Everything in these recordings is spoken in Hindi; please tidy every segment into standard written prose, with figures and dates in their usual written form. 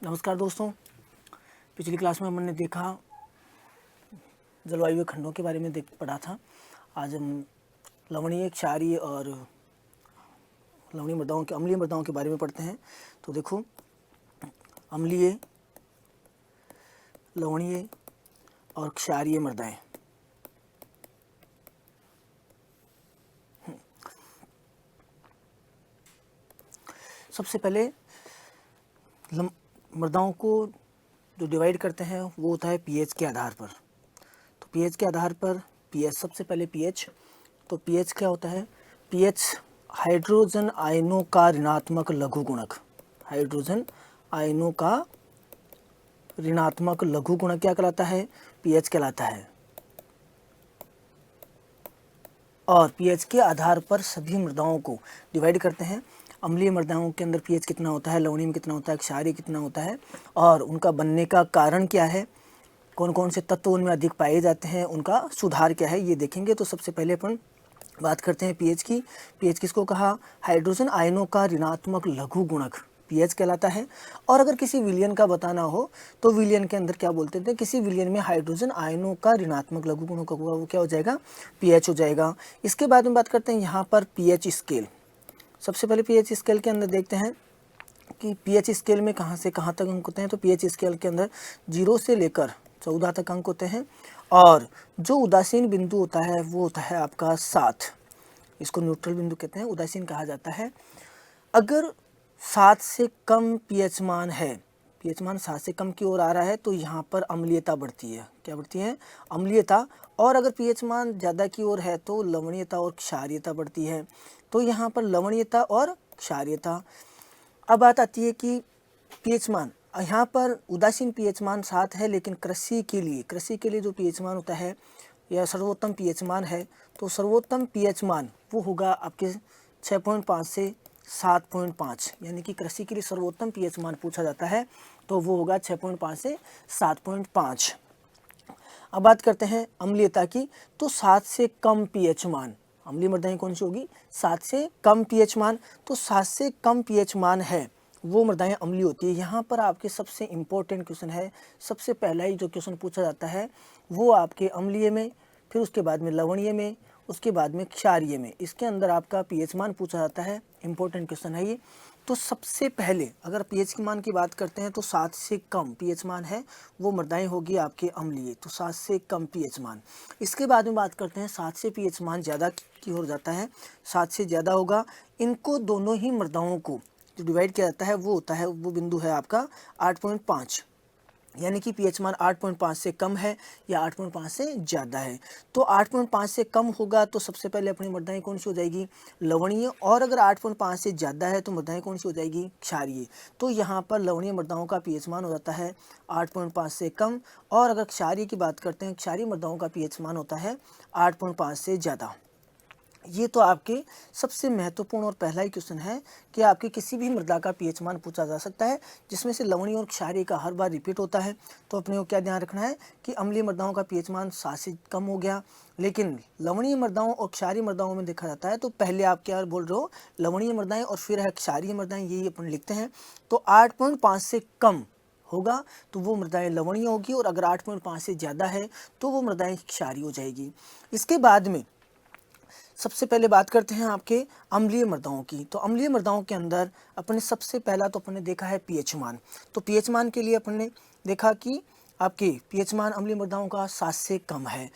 नमस्कार दोस्तों। पिछली क्लास में हमने देखा जलवायु खंडों के बारे में पढ़ा था। आज हम लवणीय, क्षारीय और लवणीय मृदाओं के अम्लीय मृदाओं के बारे में पढ़ते हैं। तो देखो, अम्लीय, लवणीय और क्षारीय मृदाएं। सबसे पहले मृदाओं को जो डिवाइड करते हैं वो होता है पीएच के आधार पर। तो पीएच के आधार पर पीएच, सबसे पहले पीएच। तो पीएच क्या होता है? पीएच हाइड्रोजन आयनों का ऋणात्मक लघु गुणक। हाइड्रोजन आयनों का ऋणात्मक लघु गुणक क्या कहलाता है? पीएच कहलाता है। और पीएच के आधार पर सभी मृदाओं को डिवाइड करते हैं। अम्लीय मृदाओं के अंदर पीएच कितना होता है, लवणीय में कितना होता है, क्षारीय कितना होता है, और उनका बनने का कारण क्या है, कौन कौन से तत्व उनमें अधिक पाए जाते हैं, उनका सुधार क्या है, ये देखेंगे। तो सबसे पहले अपन बात करते हैं पीएच की। पीएच किसको कहा? हाइड्रोजन आयनों का ऋणात्मक लघु गुणक पीएच कहलाता है। और अगर किसी विलयन का बताना हो तो विलयन के अंदर क्या बोलते थे? किसी विलयन में हाइड्रोजन आयनों का ऋणात्मक लघु गुणक होगा, वो क्या हो जाएगा? पीएच हो जाएगा। इसके बाद में बात करते हैं यहाँ पर पीएच स्केल। सबसे पहले पीएच स्केल के अंदर देखते हैं कि पीएच स्केल में कहाँ से कहाँ तक अंक होते हैं। तो पीएच स्केल के अंदर 0 से लेकर 14 तक अंक होते हैं। और जो उदासीन बिंदु होता है वो होता है आपका 7। इसको न्यूट्रल बिंदु कहते हैं, उदासीन कहा जाता है। अगर 7 से कम पीएच मान है, पीएच मान 7 से कम की ओर आ रहा है, तो यहाँ पर अम्लीयता बढ़ती है। क्या बढ़ती है? अम्लीयता। और अगर पीएच मान ज़्यादा की ओर है तो लवणीयता और क्षारीयता बढ़ती है। तो यहाँ पर लवणीयता और क्षारीयता। अब बात आती है कि पीएच मान, यहाँ पर उदासीन पीएच मान 7 है, लेकिन कृषि के लिए जो पीएच मान होता है या सर्वोत्तम पीएच मान है, तो सर्वोत्तम पीएच मान वो होगा आपके 6.5 से 7.5। यानी कि कृषि के लिए सर्वोत्तम पीएच मान पूछा जाता है तो वो होगा 6.5 से 7.5। अब बात करते हैं अम्लीयता की। तो 7 से कम पीएच मान, अम्लीय मृदाएं कौन सी होगी? 7 से कम पीएच मान। तो 7 से कम पीएच मान है वो मृदाएं अम्लीय होती है। यहाँ पर आपके सबसे इम्पोर्टेंट क्वेश्चन है, सबसे पहला ही जो क्वेश्चन पूछा जाता है वो आपके अम्लीय में, फिर उसके बाद में लवणीय में, उसके बाद में क्षारीय में, इसके अंदर आपका पीएच मान पूछा जाता है। इम्पोर्टेंट क्वेश्चन है ये। तो सबसे पहले अगर पीएच के मान की बात करते हैं तो 7 से कम पीएच मान है वो मृदाएं होगी आपके अम्लीय। तो 7 से कम पीएच मान। इसके बाद में बात करते हैं 7 से पीएच मान ज़्यादा की ओर जाता है, 7 से ज़्यादा होगा। इनको दोनों ही मृदाओं को जो डिवाइड किया जाता है वो होता है, वो बिंदु है आपका 8.5। यानी कि पीएच मान 8.5 से कम है या 8.5 से ज़्यादा है। तो 8.5 से कम होगा तो सबसे पहले अपनी मृदाएं कौन सी हो जाएगी? लवणीय। और अगर 8.5 से ज़्यादा है तो मृदाएं कौन सी हो जाएगी? क्षारीय। तो यहाँ पर लवणीय मृदाओं का पीएच मान हो जाता है 8.5 से कम। और अगर क्षारीय की बात करते हैं, क्षारीय मृदाओं का पीएच मान होता है 8.5 से ज़्यादा। ये तो आपके सबसे महत्वपूर्ण और पहला ही क्वेश्चन है कि आपके किसी भी मृदा का पीएच मान पूछा जा सकता है, जिसमें से लवणीय और क्षारीय का हर बार रिपीट होता है। तो अपने को क्या ध्यान रखना है कि अम्लीय मृदाओं का पीएच मान 7 से कम हो गया, लेकिन लवणीय मृदाओं और क्षारीय मृदाओं में देखा जाता है तो पहले आप क्या बोल रहे हो? लवणीय मृदाएं और फिर है क्षारीय मृदाएं, यही अपन लिखते हैं। तो 8.5 से कम होगा तो वो मृदाएं लवणीय होगी, और अगर 8.5 से ज़्यादा है तो वो मृदाएं क्षारीय हो जाएगी। इसके बाद में सबसे पहले बात करते हैं आपके अम्लीय मृदाओं की। तो अम्लीय मृदाओं के अंदर अपने सबसे पहला तो अपने देखा है पीएच मान। तो पीएच मान के लिए अपने देखा कि आपके पीएच मान अम्लीय मृदाओं का 7 से कम है।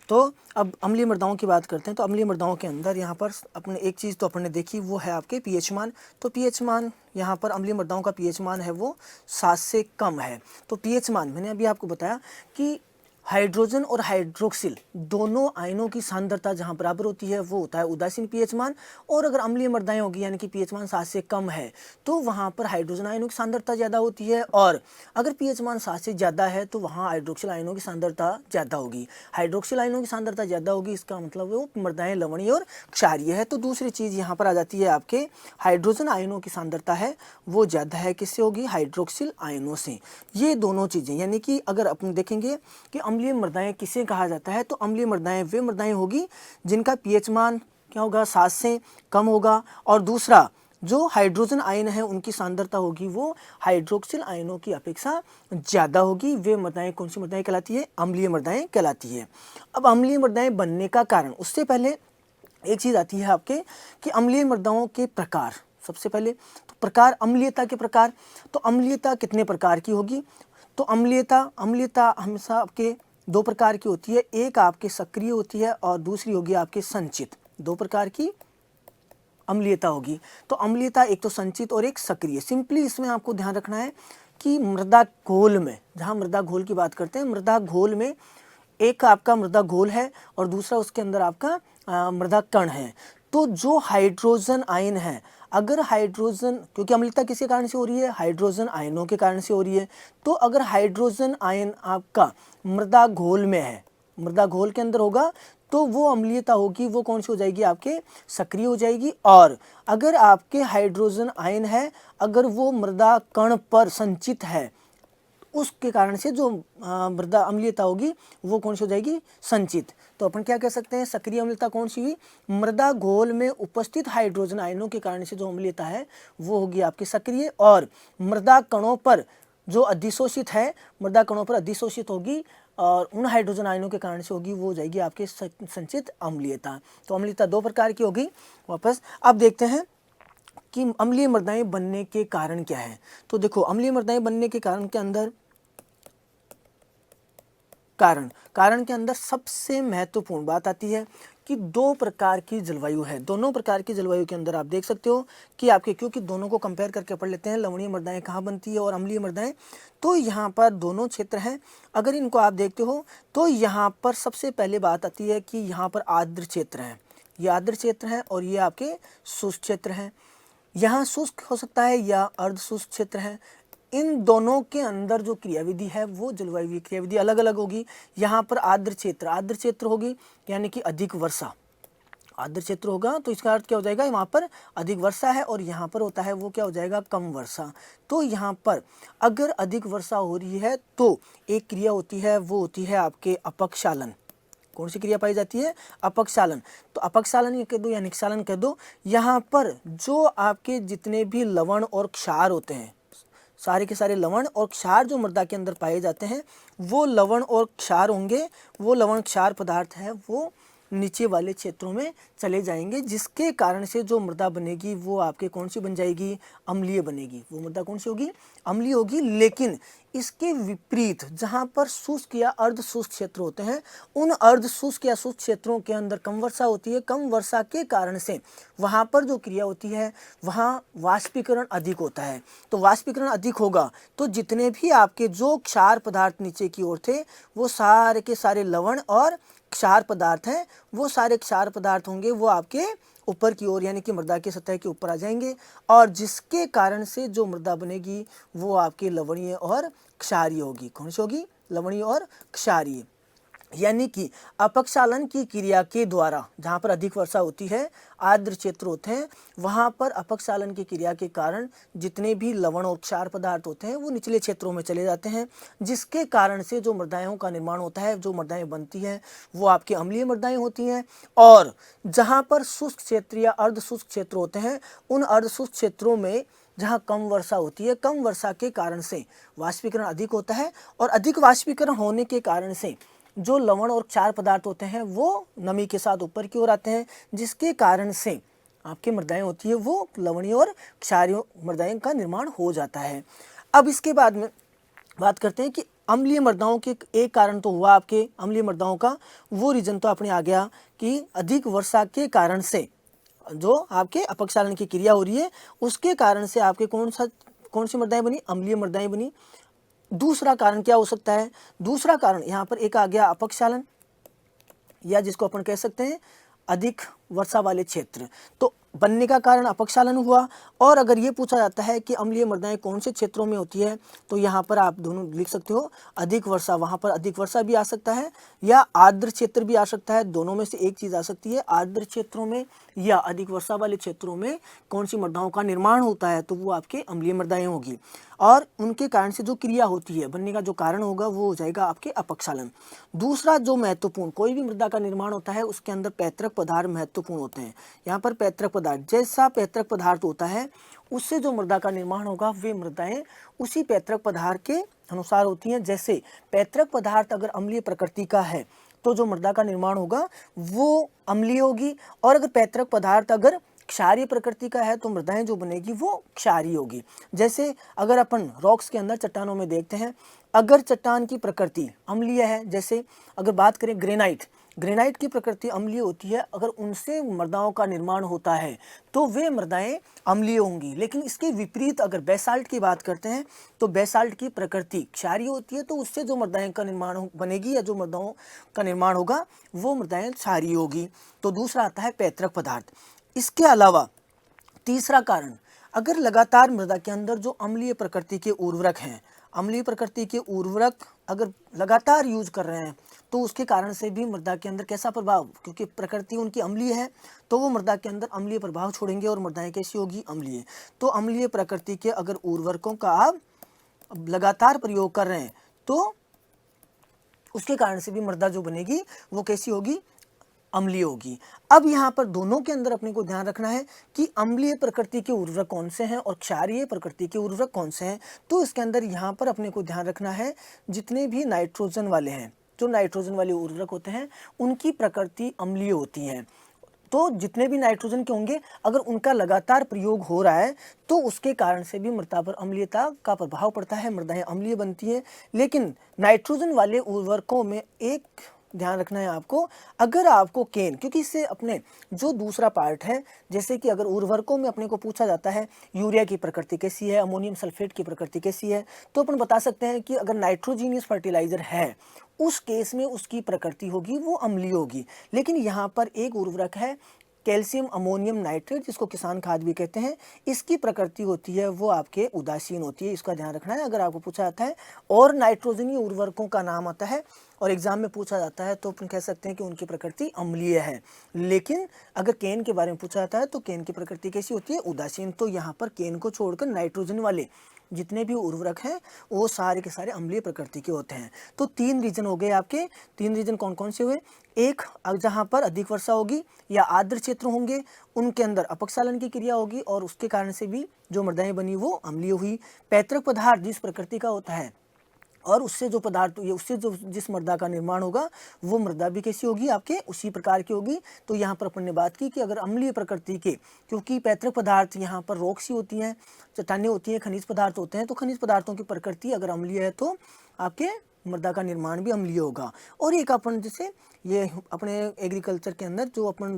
तो अब अम्लीय मृदाओं की बात करते हैं। तो अम्लीय मृदाओं के अंदर यहाँ पर अपने एक चीज़ तो अपने देखी, वो है आपके पीएच मान। तो पीएच मान यहाँ पर अम्लीय मृदाओं का पीएच मान है वो 7 से कम है। तो पीएच मान मैंने अभी आपको बताया कि हाइड्रोजन और हाइड्रोक्सिल दोनों आयनों की सांद्रता जहां बराबर होती है वो होता है उदासीन पीएच मान। और अगर अम्लीय मृदाएं होगी यानी कि पीएच मान 7 से कम है तो वहां पर हाइड्रोजन आयनों की सांद्रता ज़्यादा होती है, और अगर पीएच मान 7 से ज़्यादा है तो वहां हाइड्रोक्सिल आयनों की सांद्रता ज़्यादा होगी। हाइड्रोक्सिल आयनों की सांद्रता ज़्यादा होगी, इसका मतलब वो मृदाएं लवणीय और क्षारीय है। तो दूसरी चीज़ यहाँ पर आ जाती है आपके हाइड्रोजन आयनों की सांद्रता है वो ज़्यादा है, किससे होगी? हाइड्रोक्सिल आयनों से। ये दोनों चीज़ें, यानी कि अगर अपन देखेंगे कि अम्लीय मृदाएं किसे कहा जाता है, तो अम्लीय मृदाएं वे मृदाएं होगी जिनका पीएच मान क्या होगा? 7 से कम होगा। और दूसरा जो हाइड्रोजन आयन है उनकी सांद्रता होगी वो हाइड्रोक्सिल आयनों की अपेक्षा ज़्यादा होगी। वे मृदाएं कौन सी मृदाएं कहलाती है? अम्लीय मृदाएं कहलाती है। अब अम्लीय मृदाएं बनने का कारण, उससे पहले एक चीज़ आती है आपके कि अम्लीय मृदाओं के प्रकार। सबसे पहले तो प्रकार, अम्लीयता के प्रकार। तो अम्लीयता कितने प्रकार की होगी? तो अम्लीयता हमेशा आपके दो प्रकार की होती है। एक आपके सक्रिय होती है और दूसरी होगी आपके संचित। दो प्रकार की अम्लीयता होगी। तो अम्लीयता एक तो संचित और एक सक्रिय। सिंपली इसमें आपको ध्यान रखना है कि मृदा घोल में, जहाँ मृदा घोल की बात करते हैं, मृदा घोल में एक आपका मृदा घोल है और दूसरा उसके अंदर आपका मृदा कण है। तो जो हाइड्रोजन आयन है, अगर हाइड्रोजन, क्योंकि अम्लीयता किसके कारण से हो रही है? हाइड्रोजन आयनों के कारण से हो रही है। तो अगर हाइड्रोजन आयन आपका मृदा घोल में है, मृदा घोल के अंदर होगा, तो वो अम्लीयता होगी वो कौन सी हो जाएगी? आपके सक्रिय हो जाएगी। और अगर आपके हाइड्रोजन आयन है, अगर वो मृदा कण पर संचित है, उसके कारण से जो मृदा अम्लीयता होगी वो कौन सी हो जाएगी? संचित। तो अपन क्या कह सकते हैं? सक्रिय अम्लीयता कौन सी हुई? मृदा घोल में उपस्थित हाइड्रोजन आयनों के कारण से जो अम्लीयता है वो होगी आपकी सक्रिय। और मृदा कणों पर जो अधिशोषित है, मृदा कणों पर अधिशोषित होगी और उन हाइड्रोजन आयनों के कारण से होगी, वो हो जाएगी आपकी संचित अम्लीयता। तो अम्लीयता दो प्रकार की होगी। वापस अब देखते हैं कि अम्लीय मृदाएं बनने के कारण क्या है। तो देखो, अम्लीय मृदाएं बनने के कारण के अंदर कारण के अंदर सबसे महत्वपूर्ण बात आती है कि दो प्रकार की जलवायु है। दोनों प्रकार की जलवायु के अंदर आप देख सकते हो कि आपके, क्योंकि दोनों को कंपेयर करके पढ़ लेते हैं, लवणीय मृदाएं कहाँ बनती है और अम्लीय मृदाएं। तो यहाँ पर दोनों क्षेत्र हैं। अगर इनको आप देखते हो तो यहाँ पर सबसे पहले बात आती है कि यहाँ पर आर्द्र क्षेत्र है, ये आर्द्र क्षेत्र है और ये आपके शुष्क क्षेत्र हैं। यहाँ शुष्क हो सकता है या अर्ध शुष्क क्षेत्र है। इन दोनों के अंदर जो क्रियाविधि है वो जलवायु क्रियाविधि अलग अलग होगी। यहाँ पर आर्द्र क्षेत्र होगी, यानी कि अधिक वर्षा। आर्द्र क्षेत्र होगा तो इसका अर्थ क्या हो जाएगा? वहाँ पर अधिक वर्षा है। और यहाँ पर होता है वो क्या हो जाएगा? कम वर्षा। तो यहाँ पर अगर अधिक वर्षा हो रही है तो एक क्रिया होती है, वो होती है आपके अपक्षालन। कौन सी क्रिया पाई जाती है? अपक्षालन। तो अपक्षालन ये कह दो या निक्षालन कह दो। यहाँ पर जो आपके जितने भी लवण और क्षार होते हैं, सारे के सारे लवण और क्षार जो मृदा के अंदर पाए जाते हैं, वो लवण और क्षार होंगे, वो लवण क्षार पदार्थ है वो नीचे वाले क्षेत्रों में चले जाएंगे, जिसके कारण से जो मृदा बनेगी वो आपके कौन सी बन जाएगी? अम्लीय बनेगी। वो मृदा कौन सी होगी? अम्लीय होगी। लेकिन इसके विपरीत जहाँ पर शुष्क या अर्ध शुष्क क्षेत्र होते हैं, उन अर्ध शुष्क या शुष्क क्षेत्रों के अंदर कम वर्षा होती है। कम वर्षा के कारण से वहाँ पर जो क्रिया होती है वहाँ वाष्पीकरण अधिक होता है। तो वाष्पीकरण अधिक होगा तो जितने भी आपके जो क्षार पदार्थ नीचे की ओर थे, वो सारे के सारे लवण और क्षार पदार्थ हैं, वो सारे क्षार पदार्थ होंगे वो आपके ऊपर की ओर, यानी कि मृदा की सतह के ऊपर आ जाएंगे। और जिसके कारण से जो मृदा बनेगी वो आपकी लवणीय और क्षारीय होगी। कौन सी होगी? लवणीय और क्षारीय। यानी कि अपक्षालन की क्रिया के द्वारा, जहाँ पर अधिक वर्षा होती है, आर्द्र क्षेत्र होते हैं, वहाँ पर अपक्षालन की क्रिया के कारण जितने भी लवण और क्षार पदार्थ होते हैं वो निचले क्षेत्रों में चले जाते हैं, जिसके कारण से जो मृदाओं का निर्माण होता है, जो मृदाएं बनती हैं वो आपकी अम्लीय मृदाएं होती हैं। और जहाँ पर शुष्क क्षेत्र या अर्ध शुष्क क्षेत्र होते हैं, उन अर्ध शुष्क क्षेत्रों में जहाँ कम वर्षा होती है, कम वर्षा के कारण से वाष्पीकरण अधिक होता है। और अधिक वाष्पीकरण होने के कारण से जो लवण और क्षार पदार्थ होते हैं वो नमी के साथ ऊपर की ओर आते हैं, जिसके कारण से आपकी मृदाएं होती है वो लवणीय और क्षारीय मृदाएं का निर्माण हो जाता है। अब इसके बाद में बात करते हैं कि अम्लीय मृदाओं के एक कारण तो हुआ आपके अम्लीय मृदाओं का, वो रीजन तो अपने आ गया कि अधिक वर्षा के कारण से जो आपके अपक्षालन की क्रिया हो रही है उसके कारण से आपके कौन सी मृदाएं बनी? अम्लीय मृदाएं बनी। दूसरा कारण क्या हो सकता है? दूसरा कारण यहाँ पर एक आ गया अपक्षालन, या जिसको अपन कह सकते हैं अधिक वर्षा वाले क्षेत्र। तो बनने का कारण अपक्षालन हुआ। और अगर ये पूछा जाता है कि अम्लीय मृदाएं कौन से क्षेत्रों में होती है, तो यहाँ पर आप दोनों लिख सकते हो अधिक वर्षा। वहाँ पर अधिक वर्षा भी आ सकता है या आर्द्र क्षेत्र भी आ सकता है, दोनों में से एक चीज़ आ सकती है। आर्द्र क्षेत्रों में या अधिक वर्षा वाले क्षेत्रों में कौन सी मृदाओं का निर्माण होता है, तो वो आपके अम्लीय मृदाएं होगी। और उनके कारण से जो क्रिया होती है, बनने का जो कारण होगा वो हो जाएगा आपके अपक्षालन। दूसरा जो महत्वपूर्ण, कोई भी मृदा का निर्माण होता है उसके अंदर पैतृक पदार्थ महत्वपूर्ण महत्वपूर्ण होते हैं। यहाँ पर पैतृक पदार्थ, जैसा पैतृक पदार्थ होता है उससे जो मृदा का निर्माण होगा वे मृदाएं उसी पैतृक पदार्थ के अनुसार होती हैं। जैसे पैतृक पदार्थ अगर अम्लीय प्रकृति का है तो जो मृदा का निर्माण होगा वो अम्लीय होगी, और अगर पैतृक पदार्थ अगर क्षारीय प्रकृति का है तो मृदाएं जो बनेगी वो क्षारीय होगी। जैसे अगर अपन रॉक्स के अंदर, चट्टानों में देखते हैं, अगर चट्टान की प्रकृति अम्लीय है, जैसे अगर बात करें ग्रेनाइट, ग्रेनाइट की प्रकृति अम्लीय होती है, अगर उनसे मृदाओं का निर्माण होता है तो वे मृदाएं अम्लीय होंगी। लेकिन इसके विपरीत अगर बेसाल्ट की बात करते हैं तो बेसाल्ट की प्रकृति क्षारीय होती है, तो उससे जो मृदाएं का निर्माण बनेगी या जो मृदाओं का निर्माण होगा वो मृदाएं क्षारीय होगी। तो दूसरा आता है पैतृक पदार्थ। इसके अलावा तीसरा कारण, अगर लगातार मृदा के अंदर जो अम्लीय प्रकृति के उर्वरक हैं, अम्लीय प्रकृति के उर्वरक अगर लगातार यूज कर रहे हैं तो उसके कारण से भी मृदा के अंदर कैसा प्रभाव, क्योंकि प्रकृति उनकी अम्लीय है तो वो मृदा के अंदर अम्लीय प्रभाव छोड़ेंगे और मृदाएं कैसी होगी, अम्लीय। तो अम्लीय प्रकृति के अगर उर्वरकों का आप लगातार प्रयोग कर रहे हैं तो उसके कारण से भी मृदा जो बनेगी वो कैसी होगी, अम्लीय होगी। अब यहाँ पर दोनों के अंदर अपने को ध्यान रखना है कि अम्लीय प्रकृति के उर्वरक कौन से हैं और क्षारीय प्रकृति के उर्वरक कौन से हैं। तो इसके अंदर यहाँ पर अपने को ध्यान रखना है जितने भी नाइट्रोजन वाले हैं, जो नाइट्रोजन वाले उर्वरक होते हैं उनकी प्रकृति अम्लीय होती है। तो जितने भी नाइट्रोजन के होंगे अगर उनका लगातार प्रयोग हो रहा है तो उसके कारण से भी मृदा पर अम्लीयता का प्रभाव पड़ता है, मृदाएं अम्लीय बनती है। लेकिन नाइट्रोजन वाले उर्वरकों में एक ध्यान रखना है आपको, अगर आपको केन, क्योंकि इससे अपने जो दूसरा पार्ट है, जैसे कि अगर उर्वरकों में अपने को पूछा जाता है यूरिया की प्रकृति कैसी है, अमोनियम सल्फेट की प्रकृति कैसी है, तो अपन बता सकते हैं कि अगर नाइट्रोजीनियस फर्टिलाइजर है उस केस में उसकी प्रकृति होगी वो अम्लीय होगी। लेकिन यहाँ पर एक उर्वरक है कैल्शियम अमोनियम नाइट्रेट, जिसको किसान खाद भी कहते हैं, इसकी प्रकृति होती है वो आपके उदासीन होती है, इसका ध्यान रखना है अगर आपको पूछा जाता है। और नाइट्रोजनीय उर्वरकों का नाम आता है और एग्जाम में पूछा जाता है तो अपन कह सकते हैं कि उनकी प्रकृति अम्लीय है। लेकिन अगर केन के बारे में पूछा जाता है तो केन की प्रकृति कैसी होती है, उदासीन। तो यहाँ पर केन को छोड़कर नाइट्रोजन वाले जितने भी उर्वरक हैं वो सारे के सारे अम्लीय प्रकृति के होते हैं। तो 3 रीजन हो गए आपके। 3 रीजन कौन कौन से हुए, एक जहाँ पर अधिक वर्षा होगी या आर्द्र क्षेत्र होंगे उनके अंदर अपक्षालन की क्रिया होगी और उसके कारण से भी जो मृदाएं बनी वो अम्लीय हुई। पैतृक पदार्थ जिस प्रकृति का होता है और उससे जो पदार्थ, उससे जो जिस मृदा का निर्माण होगा वो मृदा भी कैसी होगी, आपके उसी प्रकार की होगी। तो यहाँ पर अपन ने बात की कि अगर अम्लीय प्रकृति के, क्योंकि पैतृक पदार्थ यहाँ पर रॉक्स ही होती हैं, चट्टानें होती हैं, खनिज पदार्थ होते हैं, तो खनिज पदार्थों की प्रकृति अगर अम्लीय है तो आपके मृदा का निर्माण भी अम्लीय होगा। और एक अपन जैसे ये अपने एग्रीकल्चर के अंदर जो अपन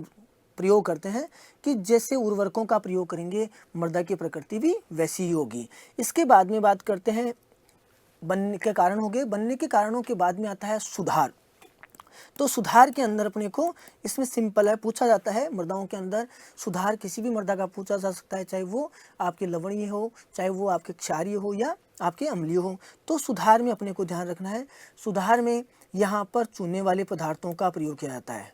प्रयोग करते हैं कि जैसे उर्वरकों का प्रयोग करेंगे मृदा की प्रकृति भी वैसी ही होगी। इसके बाद में बात करते हैं बनने के कारण हो गए। बनने के कारणों के बाद में आता है सुधार। तो सुधार के अंदर अपने को इसमें सिंपल है, पूछा जाता है मृदाओं के अंदर सुधार किसी भी मृदा का पूछा जा सकता है, चाहे वो आपके लवणीय हो, चाहे वो आपके क्षारीय हो या आपके अम्लीय हो। तो सुधार में अपने को ध्यान रखना है, सुधार में यहाँ पर चूने वाले पदार्थों का प्रयोग किया जाता है।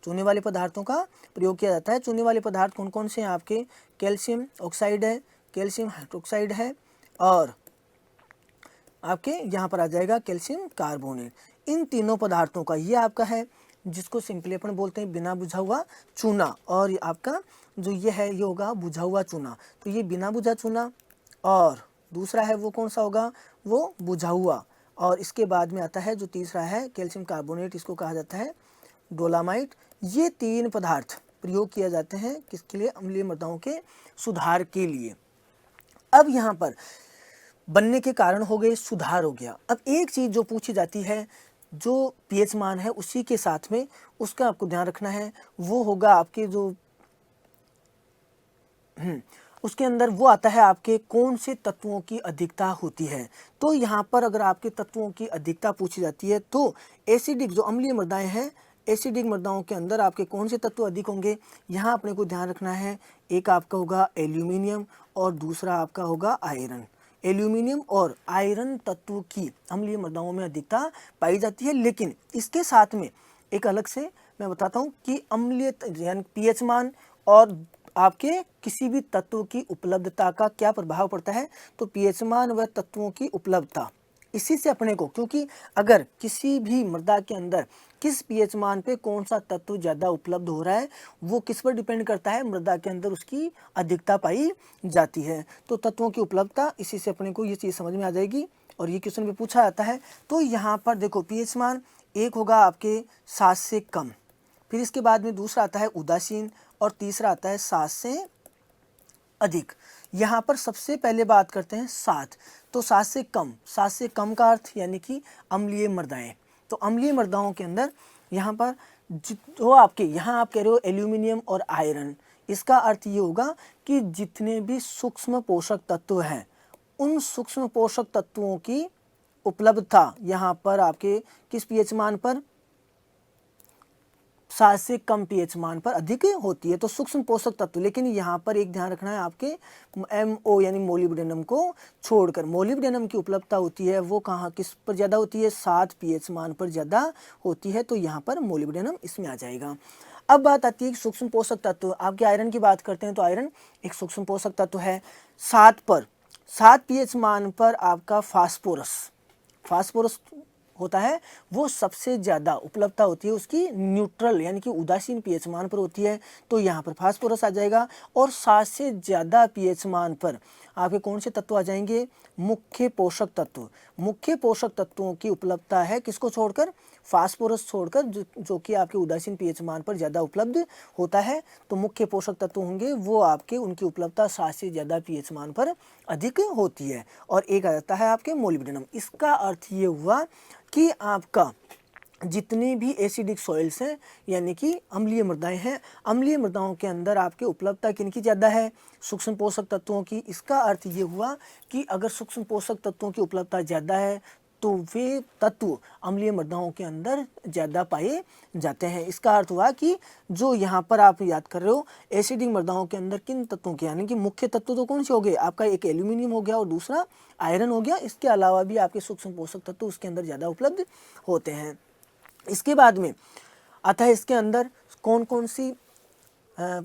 चूने वाले पदार्थों का प्रयोग किया जाता है। चूने वाले पदार्थ कौन कौन से हैं आपके, कैल्शियम ऑक्साइड है, कैल्शियम हाइड्रोक्साइड है और आपके यहाँ पर आ जाएगा कैल्शियम कार्बोनेट। इन तीनों पदार्थों का ये आपका है जिसको सिंपली अपन बोलते हैं बिना बुझा हुआ चूना, और ये आपका जो ये है ये होगा बुझा हुआ चूना। तो ये बिना बुझा चूना और दूसरा है वो कौन सा होगा, वो बुझा हुआ। और इसके बाद में आता है जो तीसरा है कैल्शियम कार्बोनेट, इसको कहा जाता है डोलामाइट। ये 3 पदार्थ प्रयोग किए जाते हैं किसके लिए, अम्लीय मृदाओं के सुधार के लिए। अब यहाँ पर बनने के कारण हो गए, सुधार हो गया। अब एक चीज़ जो पूछी जाती है जो पीएच मान है उसी के साथ में उसका आपको ध्यान रखना है, वो होगा आपके जो उसके अंदर वो आता है आपके कौन से तत्वों की अधिकता होती है। तो यहाँ पर अगर आपके तत्वों की अधिकता पूछी जाती है तो एसिडिक जो अम्लीय मृदाएं हैं, एसिडिक मृदाओं के अंदर आपके कौन से तत्व अधिक होंगे, यहाँ अपने को ध्यान रखना है। एक आपका होगा एल्यूमिनियम और दूसरा आपका होगा आयरन। एल्यूमिनियम और आयरन तत्व की अम्लीय मृदाओं में अधिकता पाई जाती है। लेकिन इसके साथ में एक अलग से मैं बताता हूँ कि अम्लीय यानी पीएच मान और आपके किसी भी तत्व की उपलब्धता का क्या प्रभाव पड़ता है। तो पीएच मान व तत्वों की उपलब्धता इसी से अपने को, क्योंकि अगर किसी भी मृदा के अंदर किस पीएच मान पे कौन सा तत्व ज़्यादा उपलब्ध हो रहा है वो किस पर डिपेंड करता है, मृदा के अंदर उसकी अधिकता पाई जाती है। तो तत्वों की उपलब्धता, इसी से अपने को ये चीज़ समझ में आ जाएगी और ये क्वेश्चन भी पूछा जाता है। तो यहाँ पर देखो पीएच मान एक होगा आपके 7 से कम, फिर इसके बाद में दूसरा आता है उदासीन और तीसरा आता है 7 से अधिक। यहाँ पर सबसे पहले बात करते हैं 7, तो 7 से कम, 7 से कम का अर्थ यानी कि अम्लीय मृदाएं। तो अम्लीय मृदाओं के अंदर यहाँ पर जो आपके यहाँ आप कह रहे हो एल्यूमिनियम और आयरन, इसका अर्थ ये होगा कि जितने भी सूक्ष्म पोषक तत्व हैं उन सूक्ष्म पोषक तत्वों की उपलब्धता यहाँ पर आपके किस पीएच मान पर, 7 से कम पीएच मान पर अधिक होती है। तो सूक्ष्म पोषक तत्व, लेकिन यहाँ पर एक ध्यान रखना है आपके MO यानी मोलिब्डेनम को छोड़कर। मोलिब्डेनम की उपलब्धता होती है वो कहाँ किस पर ज़्यादा होती है, 7 पीएच मान पर ज़्यादा होती है, तो यहाँ पर मोलिब्डेनम इसमें आ जाएगा। अब बात आती है सूक्ष्म पोषक तत्व। आपके आयरन की बात करते हैं तो आयरन एक सूक्ष्म पोषक तत्व है। 7 पीएच मान पर आपका फास्फोरस होता है, वो सबसे ज़्यादा उपलब्धता होती है उसकी न्यूट्रल यानी कि उदासीन पीएच मान पर होती है, तो यहाँ पर फास्फोरस आ जाएगा। और 7 से ज़्यादा पीएच मान पर आपके कौन से तत्व आ जाएंगे, मुख्य पोषक तत्व। मुख्य पोषक तत्वों की उपलब्धता है किसको छोड़कर, फास्फोरस छोड़कर, जो कि आपके उदासीन पीएच मान पर ज़्यादा उपलब्ध होता है। तो मुख्य पोषक तत्व होंगे वो आपके, उनकी उपलब्धता 7 से ज़्यादा पीएच मान पर अधिक होती है। और एक आ जाता है आपके मोलिब्डेनम। इसका अर्थ ये हुआ कि आपका जितनी भी एसिडिक सॉइल्स हैं यानी कि अम्लीय मृदाएं हैं, अम्लीय मृदाओं के अंदर आपके उपलब्धता किनकी ज़्यादा है, सूक्ष्म पोषक तत्वों की। इसका अर्थ ये हुआ कि अगर सूक्ष्म पोषक तत्वों की उपलब्धता ज़्यादा है तो वे तत्व अम्लीय मृदाओं के अंदर ज़्यादा पाए जाते हैं। इसका अर्थ हुआ कि जो यहाँ पर आप याद कर रहे हो एसिडिक मृदाओं के अंदर किन तत्वों के, यानी कि मुख्य तत्व तो कौन से हो गए आपका, एक एल्यूमिनियम हो गया और दूसरा आयरन हो गया। इसके अलावा भी आपके सूक्ष्म पोषक तत्व उसके अंदर ज़्यादा उपलब्ध होते हैं। इसके बाद में आता है इसके अंदर कौन कौन सी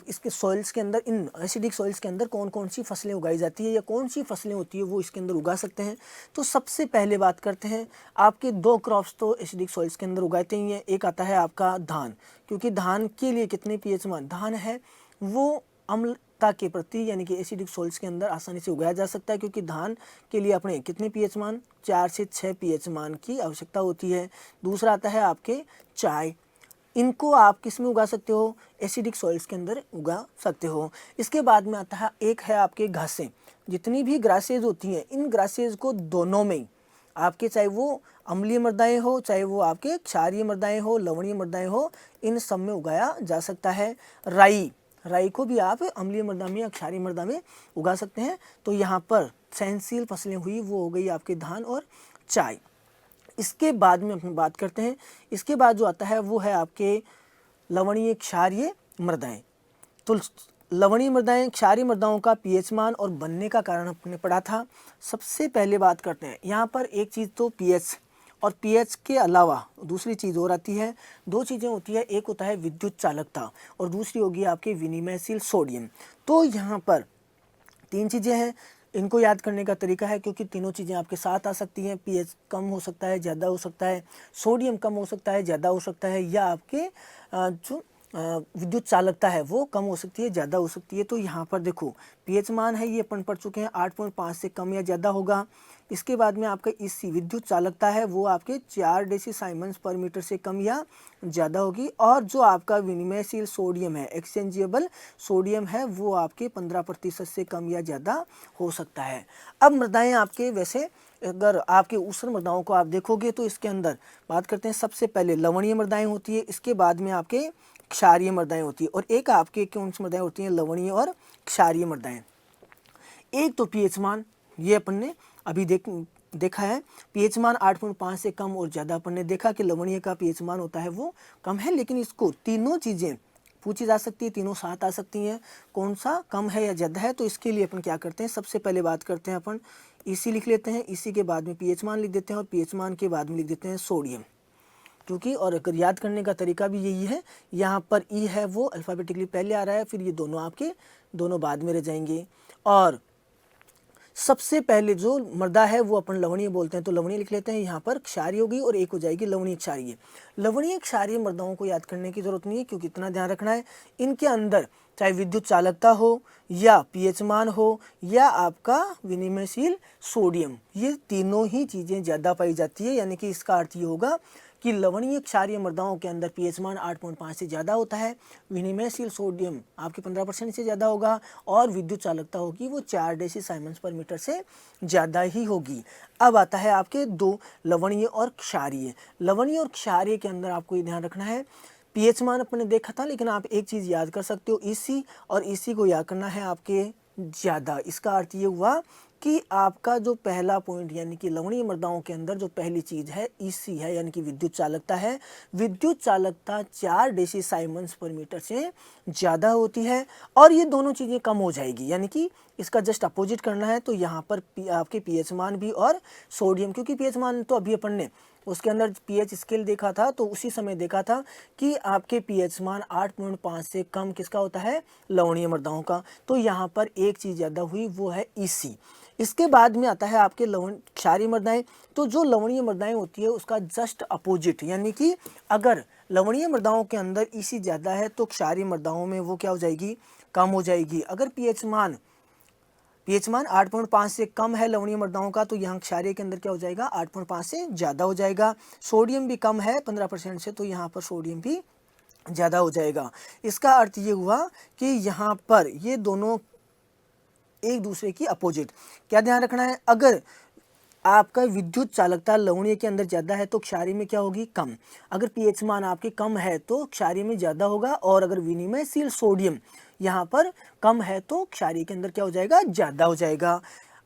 इसके सॉइल्स के अंदर, इन एसिडिक सॉइल्स के अंदर कौन कौन सी फसलें उगाई जाती है या कौन सी फसलें होती है वो इसके अंदर उगा सकते हैं। तो सबसे पहले बात करते हैं आपके 2 क्रॉप्स तो एसिडिक सॉइल्स के अंदर उगाते ही हैं। एक आता है आपका धान, क्योंकि धान के लिए कितने पीएच मान, धान है वो अम्लता के प्रति यानी कि एसिडिक सॉइल्स के अंदर आसानी से उगाया जा सकता है, क्योंकि धान के लिए अपने कितने पीएच मान, 4 से 6 पीएच मान की आवश्यकता होती है। दूसरा आता है आपके चाय, इनको आप किस में उगा सकते हो, एसिडिक सॉइल्स के अंदर उगा सकते हो। इसके बाद में आता है एक है आपके घासें, जितनी भी ग्रासेज होती हैं इन ग्रासेज को दोनों में आपके, चाहे वो अम्लीय मृदाएं हो चाहे वो आपके क्षारीय मृदाएं हो, लवणीय मृदाएं हो, इन सब में उगाया जा सकता है। राई को भी आप अम्लीय मृदा में या क्षारीय मृदा में उगा सकते हैं। तो यहाँ पर सहनशील फसलें हुई वो हो गई आपके धान और चाय। इसके बाद में हम बात करते हैं, इसके बाद जो आता है वो है आपके लवणीय क्षारीय मृदाएं। तो लवणीय मृदाएं, क्षारीय मृदाओं का पीएच मान और बनने का कारण हमने पढ़ा था। सबसे पहले बात करते हैं यहाँ पर एक चीज़ तो पीएच, और पीएच के अलावा दूसरी चीज़ और आती है, 2 चीज़ें होती है, एक होता है विद्युत चालकता और दूसरी होगी आपके विनिमयशील सोडियम। तो यहाँ पर 3 चीज़ें हैं, इनको याद करने का तरीका है क्योंकि तीनों चीज़ें आपके साथ आ सकती हैं। पीएच कम हो सकता है, ज़्यादा हो सकता है, सोडियम कम हो सकता है, ज़्यादा हो सकता है, या आपके जो विद्युत चालकता है वो कम हो सकती है, ज़्यादा हो सकती है। तो यहाँ पर देखो पीएच मान है ये अपन पढ़ चुके हैं 8.5 से कम या ज़्यादा होगा। इसके बाद में आपका इसी विद्युत चालकता है वो आपके 4 डेसीसाइमन्स पर मीटर से कम या ज़्यादा होगी। और जो आपका विनिमयशील सोडियम है, एक्सचेंजेबल सोडियम है, वो आपके 15% से कम या ज़्यादा हो सकता है। अब मृदाएँ आपके, वैसे अगर आपके ऊष्ण मृदाओं को आप देखोगे तो इसके अंदर बात करते हैं, सबसे पहले लवणीय मृदाएँ होती है, इसके बाद में आपके क्षारीय मृदाएँ होती है, और एक आपके कौन सी मृदाएँ होती हैं, लवणीय और क्षारीय मृदाएँ। एक तो पीएच मान, ये अपन ने अभी देखा है, पीएच मान 8.5 से कम और ज़्यादा अपन ने देखा कि लवणीय का पीएच मान होता है वो कम है। लेकिन इसको तीनों चीज़ें पूछी जा सकती है, तीनों साथ आ सकती हैं, कौन सा कम है या ज़्यादा है। तो इसके लिए अपन क्या करते हैं, सबसे पहले बात करते हैं अपन इसी लिख लेते हैं, इसी के बाद में पीएच मान लिख देते हैं और पीएच मान के बाद में लिख देते हैं सोडियम, क्योंकि और अगर याद करने का तरीका भी यही है, यहाँ पर ई है वो अल्फ़ाबेटिकली पहले आ रहा है, फिर ये दोनों आपके दोनों बाद में रह जाएंगे। और सबसे पहले जो मृदा है वो अपन लवणीय बोलते हैं, तो लवणीय लिख लेते हैं, यहाँ पर क्षारीय होगी और एक हो जाएगी लवणीय क्षारीय। लवणीय क्षारीय मृदाओं को याद करने की जरूरत नहीं है, क्योंकि इतना ध्यान रखना है इनके अंदर चाहे विद्युत चालकता हो या पीएच मान हो या आपका विनिमयशील सोडियम, ये तीनों ही चीज़ें ज़्यादा पाई जाती है। यानी कि इसका अर्थ ये होगा कि लवणीय क्षारीय मृदाओं के अंदर पीएच मान 8.5 से ज़्यादा होता है, विनिमयशील सोडियम आपके 15% से ज़्यादा होगा और विद्युत चालकता होगी वो 4 डेसी साइमन्स पर मीटर से ज़्यादा ही होगी। अब आता है आपके दो लवणीय और क्षारीय। लवणीय और क्षारीय के अंदर आपको ये ध्यान रखना है, पीएच मान अपने देखा था, लेकिन आप एक चीज़ याद कर सकते हो, ईसी, और ईसी को याद करना है आपके ज़्यादा। इसका अर्थ ये हुआ कि आपका जो पहला पॉइंट यानी कि लवणीय मृदाओं के अंदर जो पहली चीज़ है ईसी है, यानी कि विद्युत चालकता है। विद्युत चालकता 4 डेसी साइमन्स पर मीटर से ज़्यादा होती है और ये दोनों चीज़ें कम हो जाएगी, यानी कि इसका जस्ट अपोजिट करना है। तो यहाँ पर आपके पीएच मान भी और सोडियम, क्योंकि पीएच मान तो अभी अपन ने उसके अंदर पीएच स्केल देखा था, तो उसी समय देखा था कि आपके पीएच मान 8.5 से कम किसका होता है, लवणीय मृदाओं का। तो यहाँ पर एक चीज़ ज़्यादा हुई वो है ईसी। इसके बाद में आता है आपके क्षारीय मृदाएं। तो जो लवणीय मृदाएं होती है उसका जस्ट अपोजिट, यानी कि अगर लवणीय मृदाओं के अंदर ईसी ज़्यादा है तो क्षारीय मृदाओं में वो क्या हो जाएगी, कम हो जाएगी। अगर पीएच मान 8.5 से कम है लवणीय मृदाओं का, तो यहाँ क्षारीय के अंदर क्या हो जाएगा, 8.5 से ज़्यादा हो जाएगा। सोडियम भी कम है 15% से, तो यहाँ पर सोडियम भी ज़्यादा हो जाएगा। इसका अर्थ ये हुआ कि यहाँ पर ये दोनों एक दूसरे की अपोजिट। क्या ध्यान रखना है, अगर आपका विद्युत चालकता लवणीय के अंदर ज़्यादा है तो क्षारीय में क्या होगी, कम। अगर पीएच मान आपके कम है तो क्षारीय में ज़्यादा होगा, और अगर विनिमयशील सोडियम यहाँ पर कम है तो क्षारीय के अंदर क्या हो जाएगा, ज़्यादा हो जाएगा।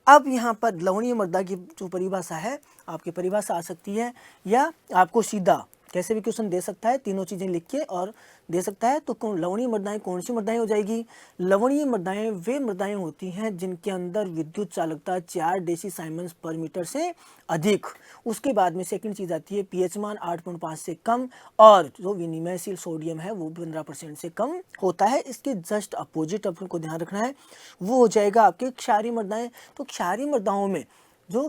अब यहाँ पर लवणीय मृदा की जो परिभाषा है, आपकी परिभाषा आ सकती है या आपको सीधा कैसे भी क्वेश्चन दे सकता है, तीनों चीज़ें लिख के और दे सकता है। तो लवणीय मृदाएं कौन सी मृदाएं हो जाएगी, लवणीय मृदाएं वे मृदाएं होती हैं जिनके अंदर विद्युत चालकता 4 डेसी साइमन्स पर मीटर से अधिक। उसके बाद में सेकंड चीज़ आती है पीएच मान 8.5 से कम, और जो विनिमयशील सोडियम है वो 15% से कम होता है। इसके जस्ट अपोजिट अपन को ध्यान रखना है, वो हो जाएगा आपके क्षारीय मृदाएं। तो क्षारीय मृदाओं में जो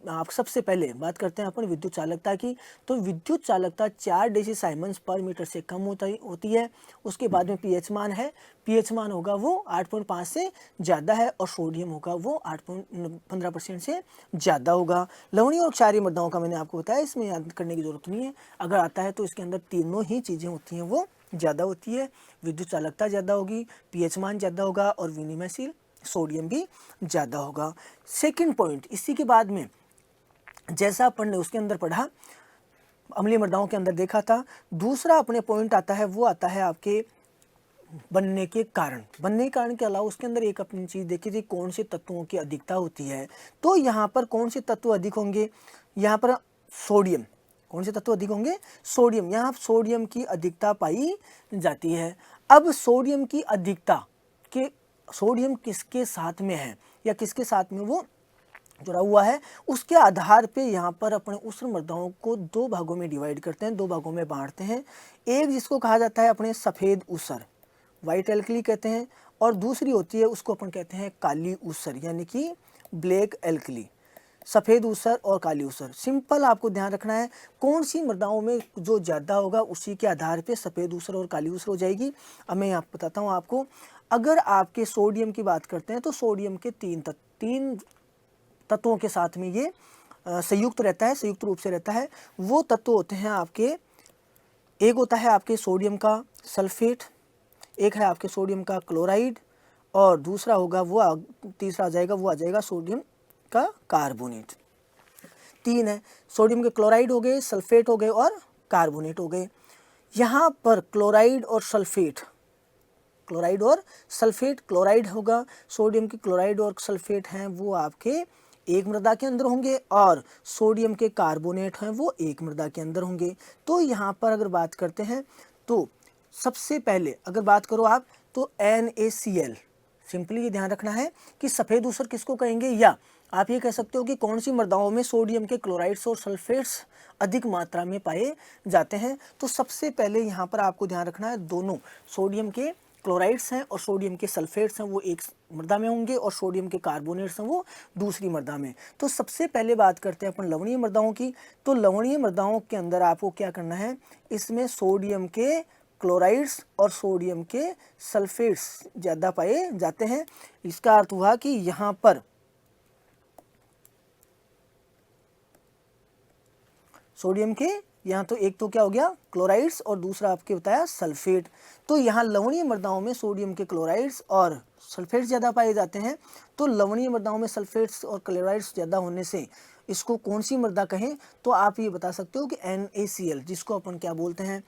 आप सबसे पहले बात करते हैं अपन विद्युत चालकता की, तो विद्युत चालकता 4 डेसी साइमन्स पर मीटर से कम होती है। उसके बाद में पीएच मान है, पीएच मान होगा वो 8.5 से ज़्यादा है, और सोडियम होगा वो 15% से ज़्यादा होगा। लवणीय और क्षारीय मृदाओं का मैंने आपको बताया, इसमें याद करने की जरूरत नहीं है। अगर आता है तो इसके अंदर तीनों ही चीज़ें होती हैं वो ज़्यादा होती है, विद्युत चालकता ज़्यादा होगी, पीएच मान ज़्यादा होगा और विनिमयशील सोडियम भी ज़्यादा होगा। सेकंड पॉइंट इसी के बाद में जैसा अपन ने उसके अंदर पढ़ा, अम्लीय मृदाओं के अंदर देखा था, दूसरा अपने पॉइंट आता है वो आता है आपके बनने के कारण। बनने के कारण के अलावा उसके अंदर एक अपनी चीज़ देखी थी, कौन से तत्वों की अधिकता होती है। तो यहाँ पर कौन से तत्व अधिक होंगे, यहाँ पर सोडियम। कौन से तत्व अधिक होंगे, सोडियम। यहाँ सोडियम की अधिकता पाई जाती है। अब सोडियम की अधिकता के सोडियम किसके साथ में है या किसके साथ में वो जुड़ा हुआ है, उसके आधार पे यहाँ पर अपने उष्ण मृदाओं को दो भागों में डिवाइड करते हैं, दो भागों में बांटते हैं। एक जिसको कहा जाता है अपने सफ़ेद ऊसर, वाइट एल्कली कहते हैं, और दूसरी होती है उसको अपन कहते हैं काली ऊसर, यानी कि ब्लैक एल्कली। सफ़ेद ऊसर और काली ऊसर, सिंपल आपको ध्यान रखना है, कौन सी मृदाओं में जो ज़्यादा होगा उसी के आधार पे सफ़ेद ऊसर और काली ऊसर हो जाएगी। अब मैं यहाँ बताता हूँ आपको। अगर आपके सोडियम की बात करते हैं तो सोडियम के तीन तत्वों के साथ में ये संयुक्त रहता है, संयुक्त रूप से रहता है। वो तत्व होते हैं आपके, एक होता है आपके सोडियम का सल्फेट, एक है आपके सोडियम का क्लोराइड, और दूसरा होगा वो तीसरा आ जाएगा, वो आ जाएगा सोडियम का कार्बोनेट। तीन है, सोडियम के क्लोराइड हो गए, सल्फेट हो गए और कार्बोनेट हो गए। यहाँ पर क्लोराइड और सल्फेट, क्लोराइड होगा, सोडियम के क्लोराइड और सल्फेट हैं वो आपके एक मृदा के अंदर होंगे, और सोडियम के कार्बोनेट हैं वो एक मृदा के अंदर होंगे। तो यहाँ पर अगर बात करते हैं तो सबसे पहले अगर बात करो आप तो NaCl, सिंपली ये ध्यान रखना है कि सफ़ेद ऊसर किसको कहेंगे, या आप ये कह सकते हो कि कौन सी मृदाओं में सोडियम के क्लोराइड्स और सल्फेट्स अधिक मात्रा में पाए जाते हैं। तो सबसे पहले यहाँ पर आपको ध्यान रखना है दोनों सोडियम के क्लोराइड्स हैं और सोडियम के सल्फेट्स हैं वो एक मृदा में होंगे और सोडियम के कार्बोनेट्स हैं वो दूसरी मृदा में। तो सबसे पहले बात करते हैं अपन लवणीय मृदाओं की। तो लवणीय मृदाओं के अंदर आपको क्या करना है, इसमें सोडियम के क्लोराइड्स और सोडियम के सल्फेट्स ज़्यादा पाए जाते हैं। इसका अर्थ हुआ कि यहाँ पर सोडियम के यहाँ तो एक तो क्या हो गया क्लोराइड्स और दूसरा आपके बताया सल्फेट। तो यहाँ लवणीय मृदाओं में सोडियम के क्लोराइड्स और सल्फेट्स ज़्यादा पाए जाते हैं। तो लवणीय मृदाओं में सल्फेट्स और क्लोराइड्स ज़्यादा होने से इसको कौन सी मृदा कहें, तो आप ये बता सकते हो कि NaCl, जिसको अपन क्या बोलते हैं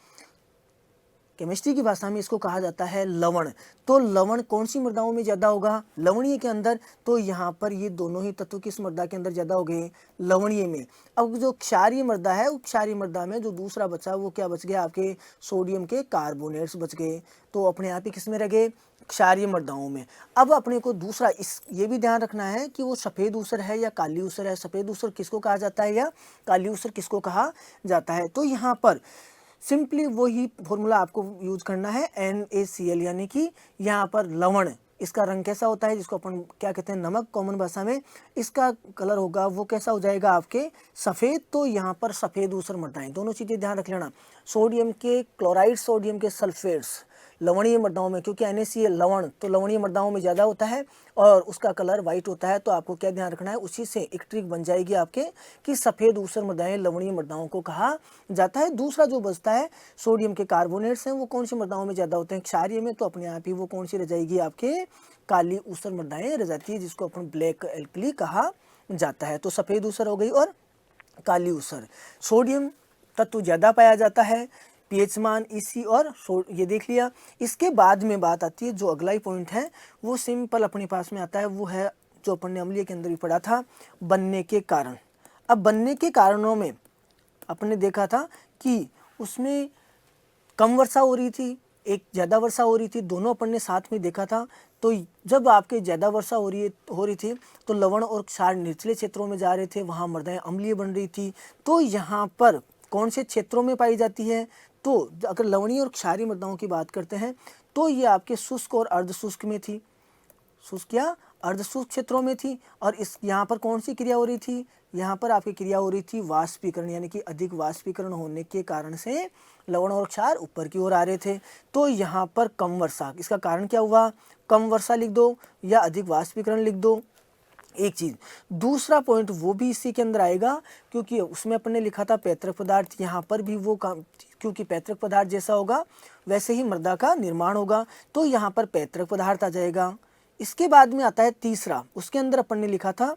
केमिस्ट्री की भाषा में इसको कहा जाता है लवण। तो लवण कौन सी मृदाओं में ज़्यादा होगा, लवणीय के अंदर। तो यहाँ पर ये दोनों ही तत्व किस मृदा के अंदर ज़्यादा हो गए, लवणीय में। अब जो क्षारीय मृदा है, उस क्षारीय मृदा में जो दूसरा बचा वो क्या बच गया, आपके सोडियम के कार्बोनेट्स बच गए। तो अपने आप ही किस में रह गए, क्षारीय मृदाओं में। अब अपने को दूसरा ये भी ध्यान रखना है कि वो सफ़ेद ऊसर है या काली ऊसर है। सफ़ेद ऊसर किसको कहा जाता है या काली ऊसर किसको कहा जाता है। तो यहाँ पर सिंपली वही फॉर्मूला आपको यूज करना है NaCl, यानी कि यहाँ पर लवण, इसका रंग कैसा होता है जिसको अपन क्या कहते हैं नमक कॉमन भाषा में, इसका कलर होगा वो कैसा हो जाएगा आपके सफ़ेद। तो यहाँ पर सफ़ेद ऊसर मृदाएं, दोनों चीज़ें ध्यान रख लेना। सोडियम के क्लोराइड, सोडियम के सल्फेट्स लवणीय मृदाओं में, क्योंकि NaCl लवण तो लवणीय मृदाओं में ज़्यादा होता है और उसका कलर वाइट होता है। तो आपको क्या ध्यान रखना है, उसी से एक ट्रिक बन जाएगी आपके कि सफ़ेद ऊसर मृदाएं लवणीय मृदाओं को कहा जाता है। दूसरा जो बचता है सोडियम के कार्बोनेट्स हैं वो कौन सी मृदाओं में ज़्यादा होते हैं, क्षारीय में। तो अपने आप ही वो कौन सी रह जाएगी, आपके काली ऊसर मृदाएं रह जाती है, जिसको अपन ब्लैक एल्कली कहा जाता है। तो सफ़ेद ऊसर हो गई और काली ऊसर। सोडियम तत्व ज़्यादा पाया जाता है, pH मान EC और ये देख लिया। इसके बाद में बात आती है, जो अगला ही पॉइंट है वो सिंपल अपने पास में आता है, वो है जो अपन ने अम्लीय के अंदर भी पढ़ा था, बनने के कारण। अब बनने के कारणों में अपने देखा था कि उसमें कम वर्षा हो रही थी, एक ज़्यादा वर्षा हो रही थी, दोनों अपन ने साथ में देखा था। तो जब आपके ज़्यादा वर्षा हो रही थी तो लवण और क्षार निचले क्षेत्रों में जा रहे थे, वहाँ मृदाएं अम्लीय बन रही थी। तो यहाँ पर कौन से क्षेत्रों में पाई जाती है, तो अगर लवणीय और क्षारीय मृदाओं की बात करते हैं तो ये आपके शुष्क और अर्धशुष्क में थी, शुष्क या अर्धशुष्क क्षेत्रों में थी। और इस यहाँ पर कौन सी क्रिया हो रही थी, यहाँ पर आपकी क्रिया हो रही थी वाष्पीकरण, यानी कि अधिक वाष्पीकरण होने के कारण से लवण और क्षार ऊपर की ओर आ रहे थे। तो यहाँ पर कम वर्षा, इसका कारण क्या हुआ, कम वर्षा लिख दो या अधिक वाष्पीकरण लिख दो, एक चीज़। दूसरा पॉइंट वो भी इसी के अंदर आएगा, क्योंकि उसमें अपन ने लिखा था पैतृक पदार्थ, यहाँ पर भी वो क्योंकि पैतृक पदार्थ जैसा होगा वैसे ही मृदा का निर्माण होगा। तो यहाँ पर पैतृक पदार्थ आ जाएगा। इसके बाद में आता है तीसरा, उसके अंदर अपन ने लिखा था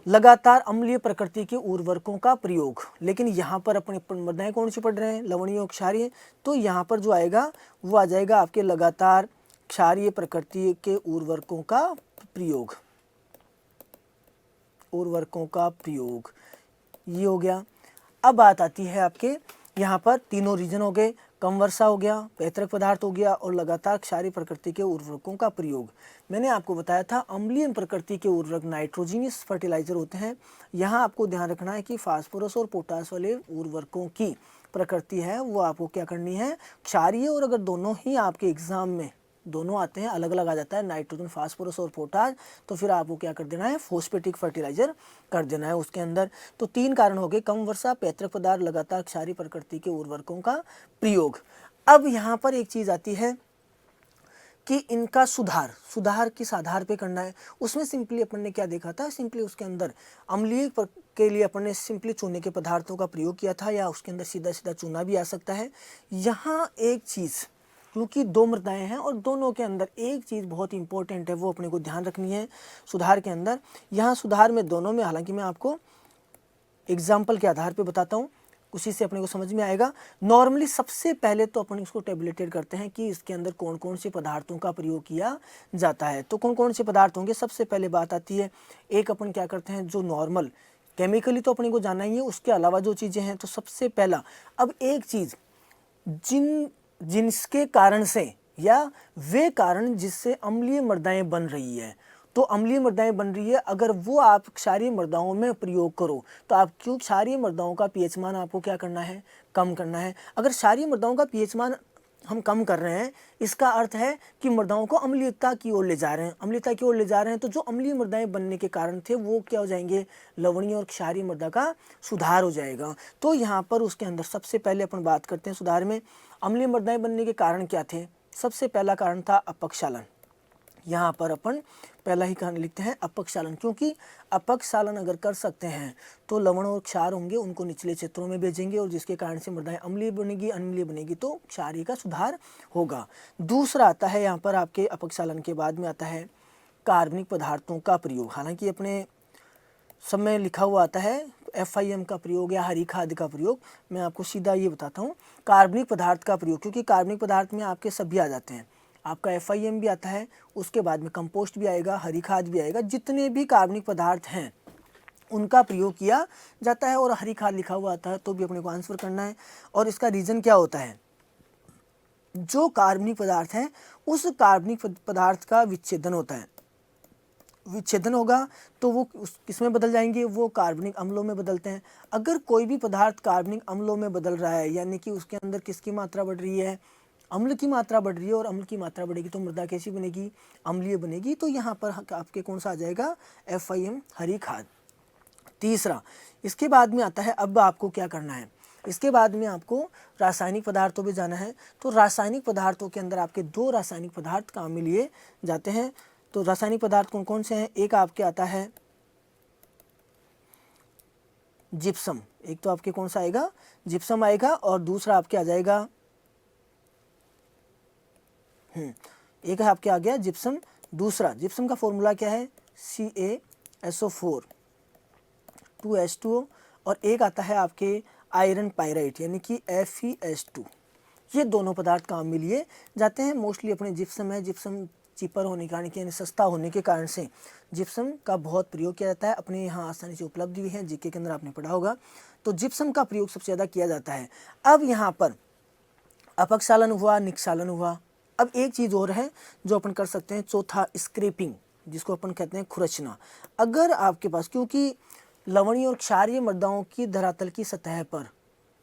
लगातार अम्लीय प्रकृति के उर्वरकों का प्रयोग। लेकिन यहाँ पर अपने मृदाएं कौन सी पढ़ रहे हैं, लवणीय और क्षारीय। तो यहाँ पर जो आएगा वो आ जाएगा आपके लगातार क्षारीय प्रकृति के उर्वरकों का प्रयोग, उर्वरकों का प्रयोग, ये हो गया। अब बात आती है आपके यहाँ पर तीनों रीजन हो गए, कम वर्षा हो गया, पैतृक पदार्थ हो गया और लगातार क्षारीय प्रकृति के उर्वरकों का प्रयोग। मैंने आपको बताया था अम्लीय प्रकृति के उर्वरक नाइट्रोजीनियस फर्टिलाइजर होते हैं। यहाँ आपको ध्यान रखना है कि फास्फोरस और पोटास वाले उर्वरकों की प्रकृति है वो आपको क्या करनी है, क्षारीय। और अगर दोनों ही आपके एग्जाम में दोनों आते हैं, अलग अलग आ जाता है नाइट्रोजन, फास्फोरस और पोटाश, तो फिर आपको क्या कर देना है, फोस्फेटिक फर्टिलाइजर कर देना है उसके अंदर। तो तीन कारण हो गए, कम वर्षा, पैतृक पदार्थ, लगातार क्षारीय प्रकृति के उर्वरकों का प्रयोग। अब यहाँ पर एक चीज़ आती है कि इनका सुधार किस आधार पे करना है। उसमें सिंपली अपन ने क्या देखा था, सिंपली उसके अंदर अम्लीय के लिए अपन ने सिंपली चूने के पदार्थों का प्रयोग किया था, या उसके अंदर सीधा सीधा चूना भी आ सकता है। यहाँ एक चीज़, क्योंकि दो मृदाएं हैं और दोनों के अंदर एक चीज़ बहुत इंपॉर्टेंट है, वो अपने को ध्यान रखनी है सुधार के अंदर। यहाँ सुधार में दोनों में, हालांकि मैं आपको एग्जाम्पल के आधार पे बताता हूँ, उसी से अपने को समझ में आएगा। नॉर्मली सबसे पहले तो अपन इसको टेबलेटेड करते हैं कि इसके अंदर कौन कौन से पदार्थों का प्रयोग किया जाता है। तो कौन कौन से पदार्थ होंगे, सबसे पहले बात आती है, एक अपन क्या करते हैं जो नॉर्मल केमिकली तो अपने को जाना ही है, उसके अलावा जो चीज़ें हैं, तो सबसे पहला, अब एक चीज़ जिनके कारण से या वे कारण जिससे अम्लीय मृदाएं बन रही है, तो अम्लीय मृदाएं बन रही है, अगर वो आप क्षारीय मृदाओं में प्रयोग करो तो आप क्यों क्षारीय मृदाओं का pH मान आपको क्या करना है, कम करना है। अगर क्षारीय मृदाओं का pH मान हम कम कर रहे हैं, इसका अर्थ है कि मृदाओं को अम्लीयता की ओर ले जा रहे हैं। अम्लीयता की ओर ले जा रहे हैं तो जो अम्लीय मृदाएं बनने के कारण थे वो क्या हो जाएंगे, लवणीय और क्षारीय मृदा का सुधार हो जाएगा। तो यहाँ पर उसके अंदर सबसे पहले अपन बात करते हैं सुधार में अम्लीय मृदाएं बनने के कारण क्या थे। सबसे पहला कारण था अपक्षालन। यहाँ पर अपन पहला ही कारण लिखते हैं अपक्षालन, क्योंकि अपक्षालन अगर कर सकते हैं तो लवण और क्षार होंगे उनको निचले क्षेत्रों में भेजेंगे और जिसके कारण से मृदाएं अम्लीय बनेगी, अम्लीय बनेगी तो क्षारीय का सुधार होगा। दूसरा आता है यहाँ पर आपके अपक्षालन के बाद में आता है कार्बनिक पदार्थों का प्रयोग। हालांकि अपने सब में लिखा हुआ आता है FIM का प्रयोग या हरी खाद का प्रयोग, मैं आपको सीधा ये बताता हूँ कार्बनिक पदार्थ का प्रयोग, क्योंकि कार्बनिक पदार्थ में आपके सभी आ जाते हैं। आपका FIM भी आता है, उसके बाद में कंपोस्ट भी आएगा, हरी खाद भी आएगा, जितने भी कार्बनिक पदार्थ हैं उनका प्रयोग किया जाता है। और हरी खाद लिखा हुआ आता है तो भी अपने को आंसर करना है। और इसका रीज़न क्या होता है, जो कार्बनिक पदार्थ हैं उस कार्बनिक पदार्थ का विच्छेदन होता है। विच्छेदन होगा तो वो किसमें बदल जाएंगे, वो कार्बनिक अम्लों में बदलते हैं। अगर कोई भी पदार्थ कार्बनिक अम्लों में बदल रहा है यानी कि उसके अंदर किसकी मात्रा बढ़ रही है, अम्ल की मात्रा बढ़ रही है, और अम्ल की मात्रा बढ़ेगी तो मृदा कैसी बनेगी, अम्लीय बनेगी। तो यहाँ पर आपके कौन सा आ जाएगा, FIM हरी खाद। तीसरा, इसके बाद में आता है अब आपको क्या करना है, इसके बाद में आपको रासायनिक पदार्थों पे जाना है। तो रासायनिक पदार्थों के अंदर आपके दो रासायनिक पदार्थ काम में लिए जाते हैं। तो रासायनिक पदार्थ कौन कौन से हैं, एक आपके आता है जिप्सम, एक तो आपके कौन सा आएगा, जिप्सम आएगा, और दूसरा आपके आ जाएगा एक है आपके आ गया जिप्सम। दूसरा जिप्सम का फॉर्मूला क्या है, CaSO4 2H2O, और एक आता है आपके आयरन पायराइट यानी कि FeS2। ये दोनों पदार्थ काम में लिए जाते हैं। मोस्टली अपने जिप्सम है, जिप्सम चीपर होने के कारण यानी सस्ता होने के कारण से जिप्सम का बहुत प्रयोग किया जाता है। अपने यहाँ आसानी से उपलब्ध भी है, जीके के अंदर आपने पढ़ा होगा। तो जिप्सम का प्रयोग सबसे ज़्यादा किया जाता है। अब यहाँ पर अपक्षालन हुआ, निक्षालन हुआ। अब एक चीज़ और है जो अपन कर सकते हैं, चौथा स्क्रैपिंग, जिसको अपन कहते हैं खुरचना। अगर आपके पास, क्योंकि लवणीय और क्षारीय मृदाओं की धरातल की सतह पर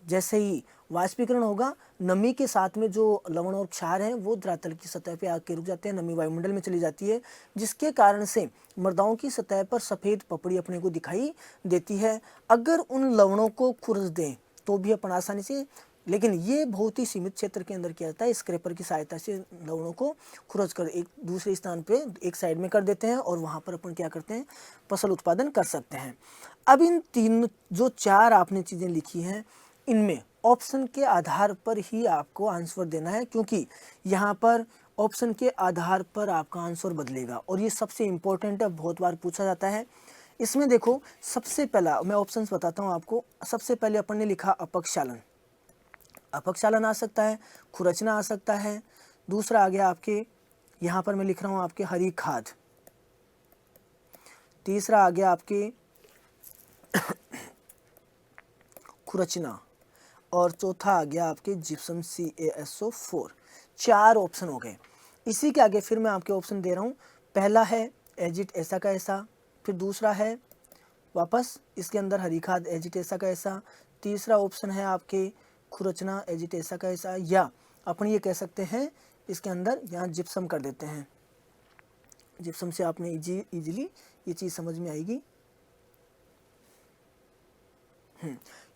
जैसे ही वाष्पीकरण होगा, नमी के साथ में जो लवण और क्षार हैं वो धरातल की सतह पे आके रुक जाते हैं, नमी वायुमंडल में चली जाती है, जिसके कारण से मृदाओं की सतह पर सफ़ेद पपड़ी अपने को दिखाई देती है। अगर उन लवणों को खुरच दें तो भी अपन आसानी से, लेकिन ये बहुत ही सीमित क्षेत्र के अंदर किया जाता है, स्क्रैपर की सहायता से लवणों को खुरच कर एक दूसरे स्थान पे एक साइड में कर देते हैं और वहाँ पर अपन क्या करते हैं, फसल उत्पादन कर सकते हैं। अब इन तीन जो चार आपने चीज़ें लिखी हैं, इनमें ऑप्शन के आधार पर ही आपको आंसर देना है, क्योंकि यहाँ पर ऑप्शन के आधार पर आपका आंसर बदलेगा और ये सबसे इम्पोर्टेंट है, बहुत बार पूछा जाता है। इसमें देखो, सबसे पहला मैं ऑप्शंस बताता हूँ आपको। सबसे पहले अपन ने लिखा अपक्षालन, अपक्षालन आ सकता है, खुरचना आ सकता है। दूसरा आ गया आपके, यहाँ पर मैं लिख रहा हूँ आपके हरी खाद। तीसरा आ गया आपके खुरचना, और चौथा आ गया आपके जिप्सम CaSO4। चार ऑप्शन हो गए। इसी के आगे फिर मैं आपके ऑप्शन दे रहा हूँ। पहला है एजिट ऐसा का ऐसा, फिर दूसरा है वापस इसके अंदर हरी खाद एजिट ऐसा का ऐसा, तीसरा ऑप्शन है आपके खुरचना एजिट ऐसा का ऐसा, या अपन ये कह सकते हैं इसके अंदर यहाँ जिप्सम कर देते हैं। जिप्सम से आपने इजीली ये चीज़ समझ में आएगी।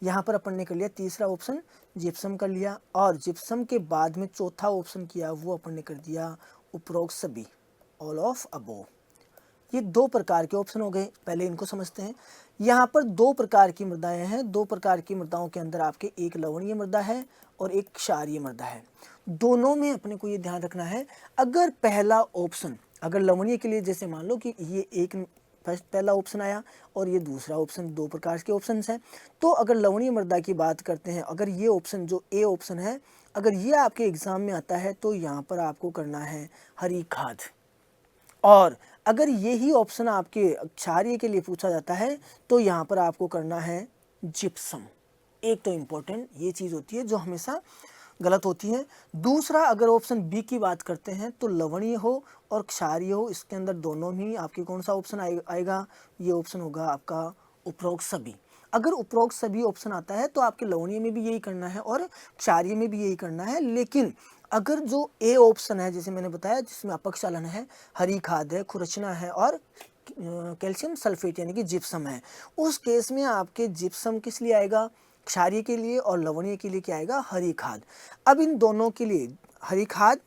यहाँ पर अपन ने कर लिया तीसरा ऑप्शन जिप्सम कर लिया, और जिप्सम के बाद में चौथा ऑप्शन किया वो अपन ने कर दिया उपरोक्त सभी, ऑल ऑफ अबोव। ये दो प्रकार के ऑप्शन हो गए, पहले इनको समझते हैं। यहाँ पर दो प्रकार की मृदाएं हैं। दो प्रकार की मृदाओं के अंदर आपके एक लवणीय मृदा है और एक क्षारीय मृदा है। दोनों में अपने को ये ध्यान रखना है, अगर पहला ऑप्शन, अगर लवणीय के लिए जैसे मान लो कि ये एक पहला ऑप्शन आया और ये दूसरा ऑप्शन, दो प्रकार के ऑप्शंस हैं। तो अगर लवणीय मृदा की बात करते हैं, अगर ये ऑप्शन जो ए ऑप्शन है, अगर ये आपके एग्जाम में आता है तो यहाँ पर आपको करना है हरी खाद। और अगर यही ऑप्शन आपके क्षारीय के लिए पूछा जाता है तो यहाँ पर आपको करना है जिप्सम। एक तो इम्पोर्टेंट ये चीज़ होती है जो हमेशा गलत होती है। दूसरा, अगर ऑप्शन बी की बात करते हैं तो लवणीय हो और क्षारीय हो, इसके अंदर दोनों ही आपके कौन सा ऑप्शन आएगा, ये ऑप्शन होगा आपका उपरोक्त सभी। अगर उपरोक्त सभी ऑप्शन आता है तो आपके लवणीय में भी यही करना है और क्षारीय में भी यही करना है। लेकिन अगर जो ए ऑप्शन है, जैसे मैंने बताया, जिसमें अपक्षालन है, हरी खाद है, खुरचना है और कैल्शियम सल्फेट यानी कि जिप्सम है, उस केस में आपके जिप्सम किस लिए आएगा, क्षारीय के लिए, और लवणीय के लिए क्या आएगा, हरी खाद। अब इन दोनों के लिए हरी खाद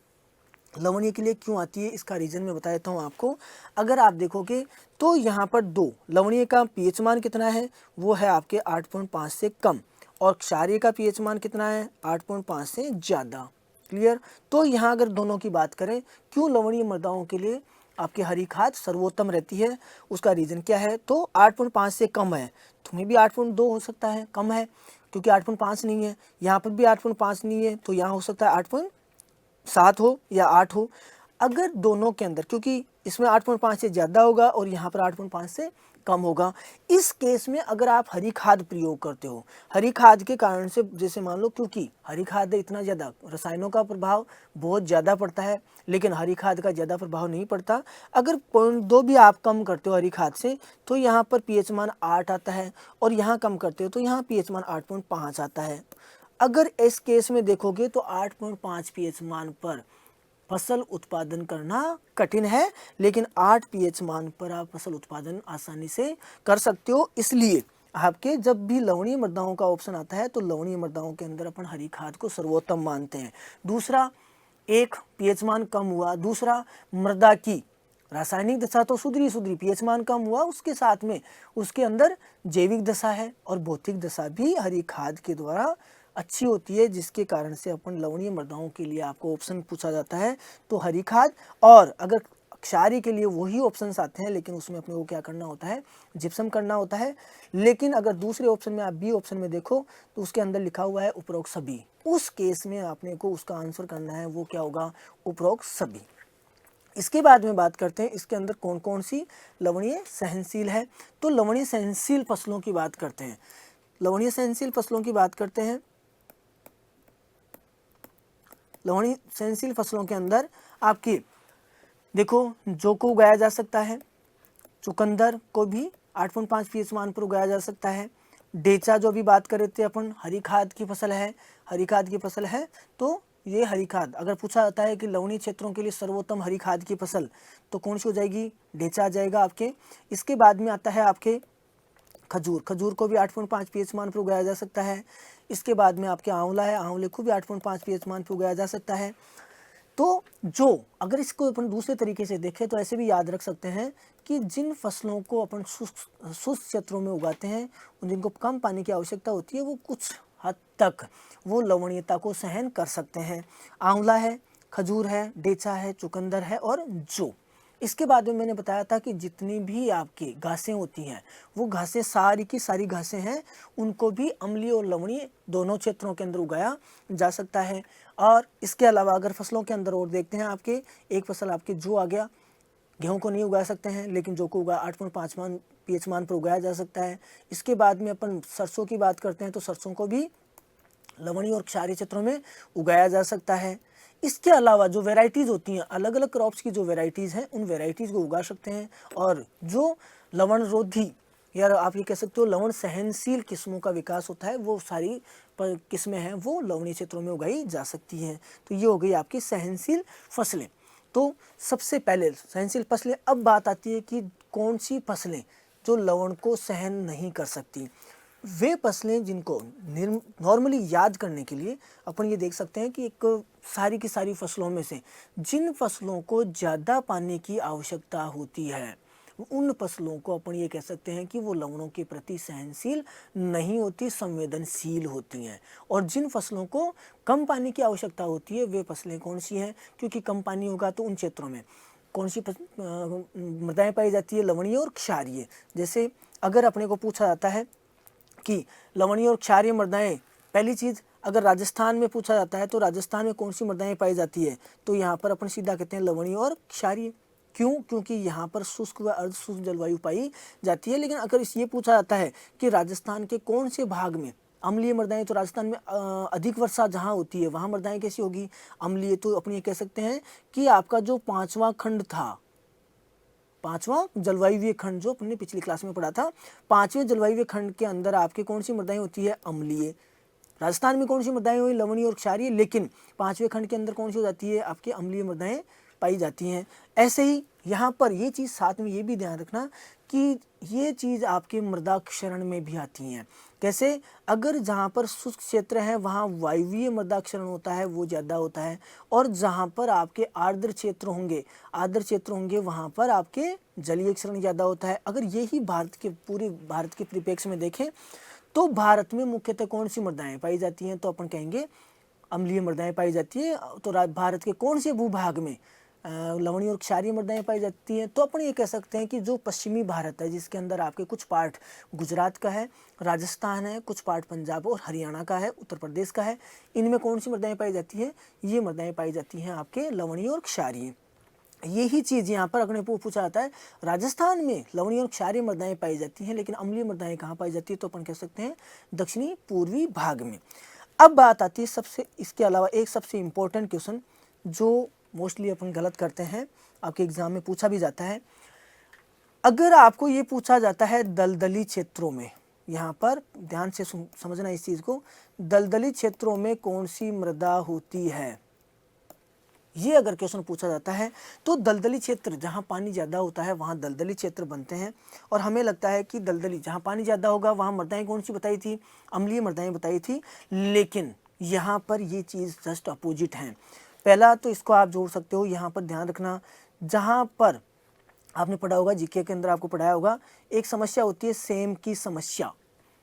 लवणीय के लिए क्यों आती है, इसका रीजन मैं बता देता हूँ आपको। अगर आप देखोगे तो यहाँ पर दो लवणीय का पीएच मान कितना है, वो है आपके 8.5 से कम, और क्षारीय का पीएच मान कितना है, 8.5 से ज़्यादा। क्लियर। तो यहाँ अगर दोनों की बात करें, क्यों लवणीय मृदाओं के लिए आपकी हरी खाद सर्वोत्तम रहती है, उसका रीज़न क्या है, तो 8.5 से कम है, तुम्हें भी 8.2 हो सकता है, कम है क्योंकि 8.5 नहीं है, यहाँ पर भी 8.5 नहीं है, तो यहाँ हो सकता है 8.7 हो या 8 हो। अगर दोनों के अंदर, क्योंकि इसमें 8.5 से ज़्यादा होगा और यहाँ पर 8.5 से कम होगा, इस केस में अगर आप हरी खाद प्रयोग करते हो, हरी खाद के कारण से, जैसे मान लो, क्योंकि हरी खाद इतना ज़्यादा रसायनों का प्रभाव बहुत ज़्यादा पड़ता है, लेकिन हरी खाद का ज़्यादा प्रभाव नहीं पड़ता। अगर 0.2 भी आप कम करते हो हरी खाद से, तो यहाँ पर पीएच मान 8 आता है, और यहाँ कम करते हो तो यहाँ पीएच मान 8.5 आता है। अगर इस केस में देखोगे तो 8.5 पीएच मान पर फसल उत्पादन करना कठिन है, लेकिन 8 पीएच मान पर आप फसल उत्पादन आसानी से कर सकते हो। इसलिए आपके जब भी लवणीय मृदाओं का ऑप्शन आता है, तो लवणीय मृदाओं के अंदर अपन हरी खाद को सर्वोत्तम मानते हैं। दूसरा, एक पीएच मान कम हुआ, दूसरा मृदा की रासायनिक दशा तो सुधरी, पीएच मान कम हुआ, उसके साथ में उसके अंदर जैविक दशा है और भौतिक दशा भी हरी खाद के द्वारा अच्छी होती है, जिसके कारण से अपन लवणीय मृदाओं के लिए आपको ऑप्शन पूछा जाता है तो हरी खाद। और अगर क्षारीय के लिए वही ऑप्शंस आते हैं, लेकिन उसमें अपने को क्या करना होता है, जिप्सम करना होता है। लेकिन अगर दूसरे ऑप्शन में आप बी ऑप्शन में देखो तो उसके अंदर लिखा हुआ है उपरोक्त सभी, उस केस में आपने को उसका आंसर करना है, वो क्या होगा, उपरोक्त सभी। इसके बाद में बात करते हैं इसके अंदर कौन कौन सी लवणीय सहनशील है। तो लवणीय सहनशील फसलों की बात करते हैं, लवणीय सहनशील फसलों की बात करते हैं। लवणीय सहनशील फसलों के अंदर आपकी देखो, जौ को उगाया जा सकता है, चुकंदर को भी 8.5 पीएच मान पर उगाया जा सकता है। डेचा जो भी बात कर रहे थे अपन, हरी खाद की फसल है, हरी खाद की फसल है, तो ये हरी खाद अगर पूछा जाता है कि लवणीय क्षेत्रों के लिए सर्वोत्तम हरी खाद की फसल, तो कौन सी हो जाएगी, डेचा आ जाएगा आपके। इसके बाद में आता है आपके खजूर, खजूर को भी 8.5 पीएच मान पर उगाया जा सकता है। इसके बाद में आपके आंवला है, आंवले को भी 8.5 पीएच मान पर उगाया जा सकता है। तो जो अगर इसको अपन दूसरे तरीके से देखें तो ऐसे भी याद रख सकते हैं कि जिन फसलों को अपन शुष्क क्षेत्रों में उगाते हैं, जिनको कम पानी की आवश्यकता होती है, वो कुछ हद तक वो लवणीयता को सहन कर सकते हैं। आंवला है, खजूर है, डेचा है, चुकंदर है और जौ। इसके बाद में मैंने बताया था कि जितनी भी आपकी घासें होती हैं, वो घासें सारी की सारी घासें हैं, उनको भी अम्लीय और लवणीय दोनों क्षेत्रों के अंदर उगाया जा सकता है। और इसके अलावा अगर फसलों के अंदर और देखते हैं, आपके एक फसल आपके जौ आ गया, गेहूं को नहीं उगा सकते हैं, लेकिन जौ को उगा 8.5 मान पीएच मान पर उगाया जा सकता है। इसके बाद में अपन सरसों की बात करते हैं, तो सरसों को भी लवणीय और क्षारीय क्षेत्रों में उगाया जा सकता है। इसके अलावा जो वेराइटीज़ होती हैं, अलग अलग क्रॉप्स की जो वेराइटीज़ हैं, उन वेराइटीज़ को उगा सकते हैं। और जो लवण रोधी या आप ये कह सकते हो लवण सहनशील किस्मों का विकास होता है, वो सारी किस्में हैं वो लवणीय क्षेत्रों में उगाई जा सकती हैं। तो ये हो गई आपकी सहनशील फसलें। तो सबसे पहले सहनशील फसलें। अब बात आती है कि कौन सी फसलें जो लवण को सहन नहीं कर सकती। वे फसलें जिनको नॉर्मली याद करने के लिए अपन ये देख सकते हैं कि एक सारी की सारी फसलों में से जिन फसलों को ज़्यादा पानी की आवश्यकता होती है, उन फसलों को अपन ये कह सकते हैं कि वो लवणों के प्रति सहनशील नहीं होती, संवेदनशील होती हैं। और जिन फसलों को कम पानी की आवश्यकता होती है, वे फसलें कौन सी हैं, क्योंकि कम पानी होगा तो उन क्षेत्रों में कौन सी मृदाएँ पाई जाती है, लवणीय और क्षारीय। जैसे अगर अपने को पूछा जाता है कि लवणीय और क्षारीय मृदाएँ, पहली चीज़ अगर राजस्थान में पूछा जाता है तो राजस्थान में कौन सी मृदाएँ पाई जाती है, तो यहाँ पर अपन सीधा कहते हैं लवणीय और क्षारीय। क्यों? क्योंकि यहाँ पर शुष्क व अर्ध शुष्क जलवायु पाई जाती है। लेकिन अगर ये पूछा जाता है कि राजस्थान के कौन से भाग में अम्लीय मृदाएँ, तो राजस्थान में अधिक वर्षा जहाँ होती है वहाँ मृदाएँ कैसी होगी, अम्लीय। तो अपनी ये कह सकते हैं कि आपका जो 5वां खंड था, 5वां जलवायु खंड जो अपने पिछली क्लास में पढ़ा था, 5वें जलवायु खंड के अंदर आपके कौन सी मृदाएँ होती है, अम्लीय। राजस्थान में कौन सी मृदाएं हुई, लवणीय और क्षारीय, लेकिन 5वें खंड के अंदर कौन सी हो जाती है, आपकी अम्लीय मृदाएं पाई जाती हैं। ऐसे ही यहाँ पर ये चीज़ साथ में ये भी ध्यान रखना कि ये चीज़ आपके मृदा क्षरण में भी आती हैं। कैसे, अगर जहाँ पर शुष्क क्षेत्र है वहाँ वायवीय मृदा क्षरण होता है वो ज़्यादा होता है, और जहाँ पर आपके आर्द्र क्षेत्र होंगे वहाँ पर आपके जलीय क्षरण ज़्यादा होता है। अगर यही पूरे भारत के परिप्रेक्ष्य में देखें तो भारत में मुख्यतः कौन सी मृदाएं पाई जाती हैं, तो अपन कहेंगे अम्लीय मृदाएं पाई जाती है। तो भारत के कौन से भूभाग में लवणीय और क्षारीय मृदाएं पाई जाती हैं, तो अपन ये कह सकते हैं कि जो पश्चिमी भारत है, जिसके अंदर आपके कुछ पार्ट गुजरात का है, राजस्थान है, कुछ पार्ट पंजाब और हरियाणा का है, उत्तर प्रदेश का है, इनमें कौन सी मृदाएं पाई जाती है, ये मृदाएं पाई जाती हैं आपके लवणीय और क्षारीय। यही चीज़ यहाँ पर अगले पूछा जाता है, राजस्थान में लवणीय और क्षारीय मृदाएं पाई जाती हैं, लेकिन अम्लीय मृदाएं कहाँ पाई जाती है, तो अपन कह सकते हैं दक्षिणी पूर्वी भाग में। अब बात आती है सबसे, इसके अलावा एक सबसे इम्पोर्टेंट क्वेश्चन जो मोस्टली अपन गलत करते हैं, आपके एग्जाम में पूछा भी जाता है। अगर आपको ये पूछा जाता है दलदली क्षेत्रों में, यहाँ पर ध्यान से समझना इस चीज़ को, दलदली क्षेत्रों में कौन सी मृदा होती है, ये अगर क्वेश्चन पूछा जाता है तो दलदली क्षेत्र जहाँ पानी ज़्यादा होता है वहाँ दलदली क्षेत्र बनते हैं। और हमें लगता है कि दलदली जहाँ पानी ज़्यादा होगा वहाँ मृदाएं कौन सी बताई थी, अम्लीय मृदाएं बताई थी, लेकिन यहाँ पर ये चीज़ जस्ट अपोजिट है। पहला तो इसको आप जोड़ सकते हो, यहाँ पर ध्यान रखना, जहाँ पर आपने पढ़ा होगा जीके के अंदर आपको पढ़ाया होगा, एक समस्या होती है सेम की समस्या।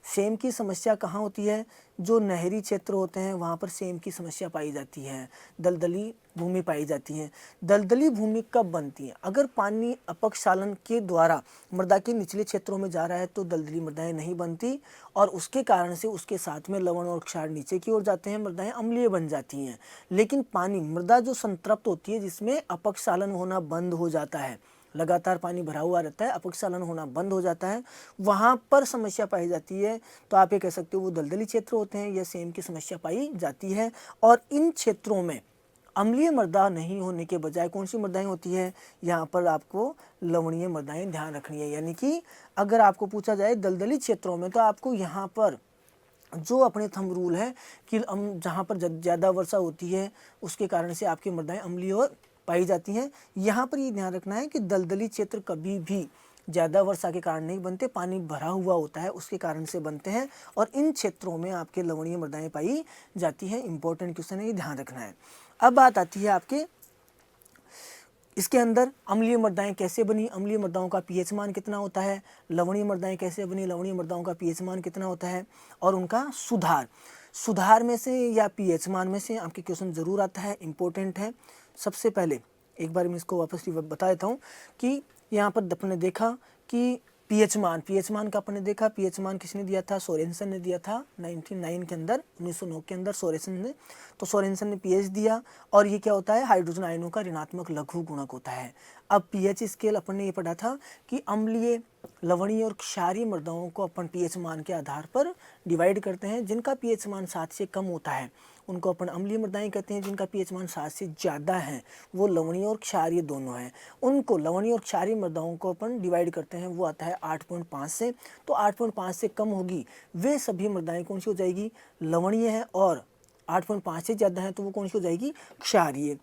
सेम की समस्या कहाँ होती है, जो नहरी क्षेत्र होते हैं वहाँ पर सेम की समस्या पाई जाती है, दलदली भूमि पाई जाती है। दलदली भूमि कब बनती है, अगर पानी अपक्षालन के द्वारा मृदा के निचले क्षेत्रों में जा रहा है तो दलदली मृदाएं नहीं बनती, और उसके कारण से उसके साथ में लवण और क्षार नीचे की ओर जाते हैं, मृदाएं अम्लीय बन जाती हैं। लेकिन पानी मृदा जो संतृप्त होती है, जिसमें अपक्षालन होना बंद हो जाता है, लगातार पानी भरा हुआ रहता है, अपक्षालन होना बंद हो जाता है, वहाँ पर समस्या पाई जाती है, तो आप ये कह सकते हो वो दलदली क्षेत्र होते हैं या सेम की समस्या पाई जाती है। और इन क्षेत्रों में अम्लीय मृदा नहीं होने के बजाय कौन सी मृदाएं होती है, यहाँ पर आपको लवणीय मृदाएं ध्यान रखनी है। यानी कि अगर आपको पूछा जाए दलदली क्षेत्रों में, तो आपको यहाँ पर जो अपने थंब रूल है कि जहाँ पर ज़्यादा वर्षा होती है उसके कारण से आपकी मृदाएं अम्लीय और पाई जाती हैं। यहाँ पर ये ध्यान रखना है कि दलदली क्षेत्र कभी भी ज़्यादा वर्षा के कारण नहीं बनते, पानी भरा हुआ होता है उसके कारण से बनते हैं, और इन क्षेत्रों में आपके लवणीय मृदाएं पाई जाती हैं। इंपॉर्टेंट क्वेश्चन है, ये ध्यान रखना है। अब बात आती है आपके इसके अंदर अम्लीय मृदाएं कैसे बनी, अम्लीय मृदाओं का पीएच मान कितना होता है, लवणीय मृदाएं कैसे बनी, लवणीय मृदाओं का पीएच मान कितना होता है, और उनका सुधार में से या पीएच मान में से आपके क्वेश्चन जरूर आता है, इंपॉर्टेंट है। सबसे पहले एक बार मैं इसको वापस बता देता हूँ कि यहाँ पर अपने देखा कि पीएच मान का अपने देखा, पीएच मान किसने दिया था, सोरेनसन ने दिया था 1909 के अंदर, 1909 के अंदर सोरेनसन ने पीएच दिया। और ये क्या होता है, हाइड्रोजन आयनों का ऋणात्मक लघु गुणक होता है। अब पीएच स्केल अपन ने ये पढ़ा था कि अम्लीय, लवणीय और क्षारीय मृदाओं को अपन पीएच मान के आधार पर डिवाइड करते हैं। जिनका पीएच मान 7 से कम होता है उनको अपन अम्लीय मृदाएं कहते हैं, जिनका पीएच मान 7 से ज़्यादा है वो लवणीय और क्षारीय दोनों हैं। उनको लवणीय और क्षारीय मृदाओं को अपन डिवाइड करते हैं, वो आता है 8.5 से। तो 8.5 से कम होगी वे सभी मृदाएं कौन सी हो जाएगी, लवणीय है, और 8.5 से ज़्यादा है तो वो कौन सी हो जाएगी, क्षारीय।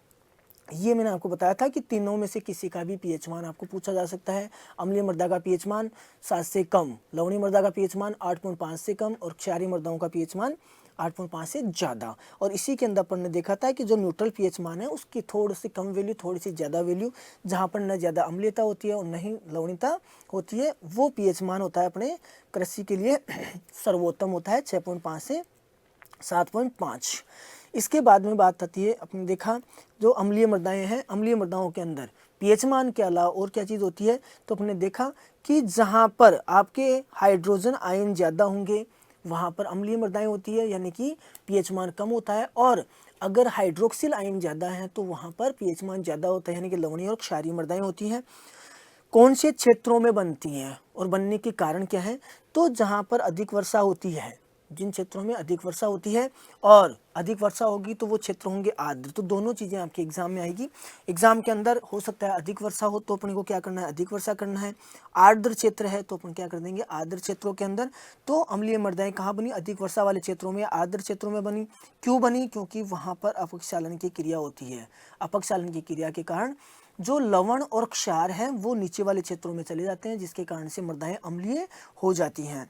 ये मैंने आपको बताया था कि तीनों में से किसी का भी पीएच मान आपको पूछा जा सकता है। अम्लीय मृदा का पीएच मान 7 से कम, लवणीय मृदा का पीएच मान 8.5 से कम, और क्षारीय मृदाओं का पीएच मान 8.5 से ज़्यादा। और इसी के अंदर अपन ने देखा था कि जो न्यूट्रल पीएच मान है उसकी थोड़ी सी कम वैल्यू, थोड़ी सी ज़्यादा वैल्यू, जहाँ पर न ज़्यादा अम्लीयता होती है और न ही लवणीयता होती है, वो पीएच मान होता है अपने कृषि के लिए सर्वोत्तम होता है, 6.5 से 7.5। इसके बाद में बात आती है, अपने देखा जो अम्लीय मृदाएं हैं, अम्लीय मृदाओं के अंदर पीएच मान के अलावा और क्या चीज़ होती है, तो अपने देखा कि जहाँ पर आपके हाइड्रोजन आयन ज़्यादा होंगे वहाँ पर अम्लीय मृदाएं होती है, यानी कि पीएच मान कम होता है। और अगर हाइड्रोक्सिल आयन ज़्यादा है तो वहाँ पर पीएच मान ज़्यादा होता है, यानी कि लवणीय और क्षारीय मृदाएं होती हैं। कौन से क्षेत्रों में बनती हैं और बनने के कारण क्या है, तो जहाँ पर अधिक वर्षा होती है जिन क्षेत्रों में अधिक वर्षा होती है, और अधिक वर्षा होगी तो वो क्षेत्र होंगे आर्द्र। तो दोनों चीज़ें आपके एग्जाम में आएगी। एग्जाम के अंदर हो सकता है अधिक वर्षा हो तो अपने को क्या करना है, अधिक वर्षा करना है। आर्द्र क्षेत्र है तो अपन क्या कर देंगे, आर्द्र क्षेत्रों के अंदर। तो अम्लीय मृदाएं कहाँ बनी, अधिक वर्षा वाले क्षेत्रों में, आर्द्र क्षेत्रों में बनी। क्यों बनी, क्योंकि वहाँ पर अपक्षालन की क्रिया होती है। अपक्षालन की क्रिया के कारण जो लवण और क्षार है वो नीचे वाले क्षेत्रों में चले जाते हैं, जिसके कारण से मृदाएं अम्लीय हो जाती हैं।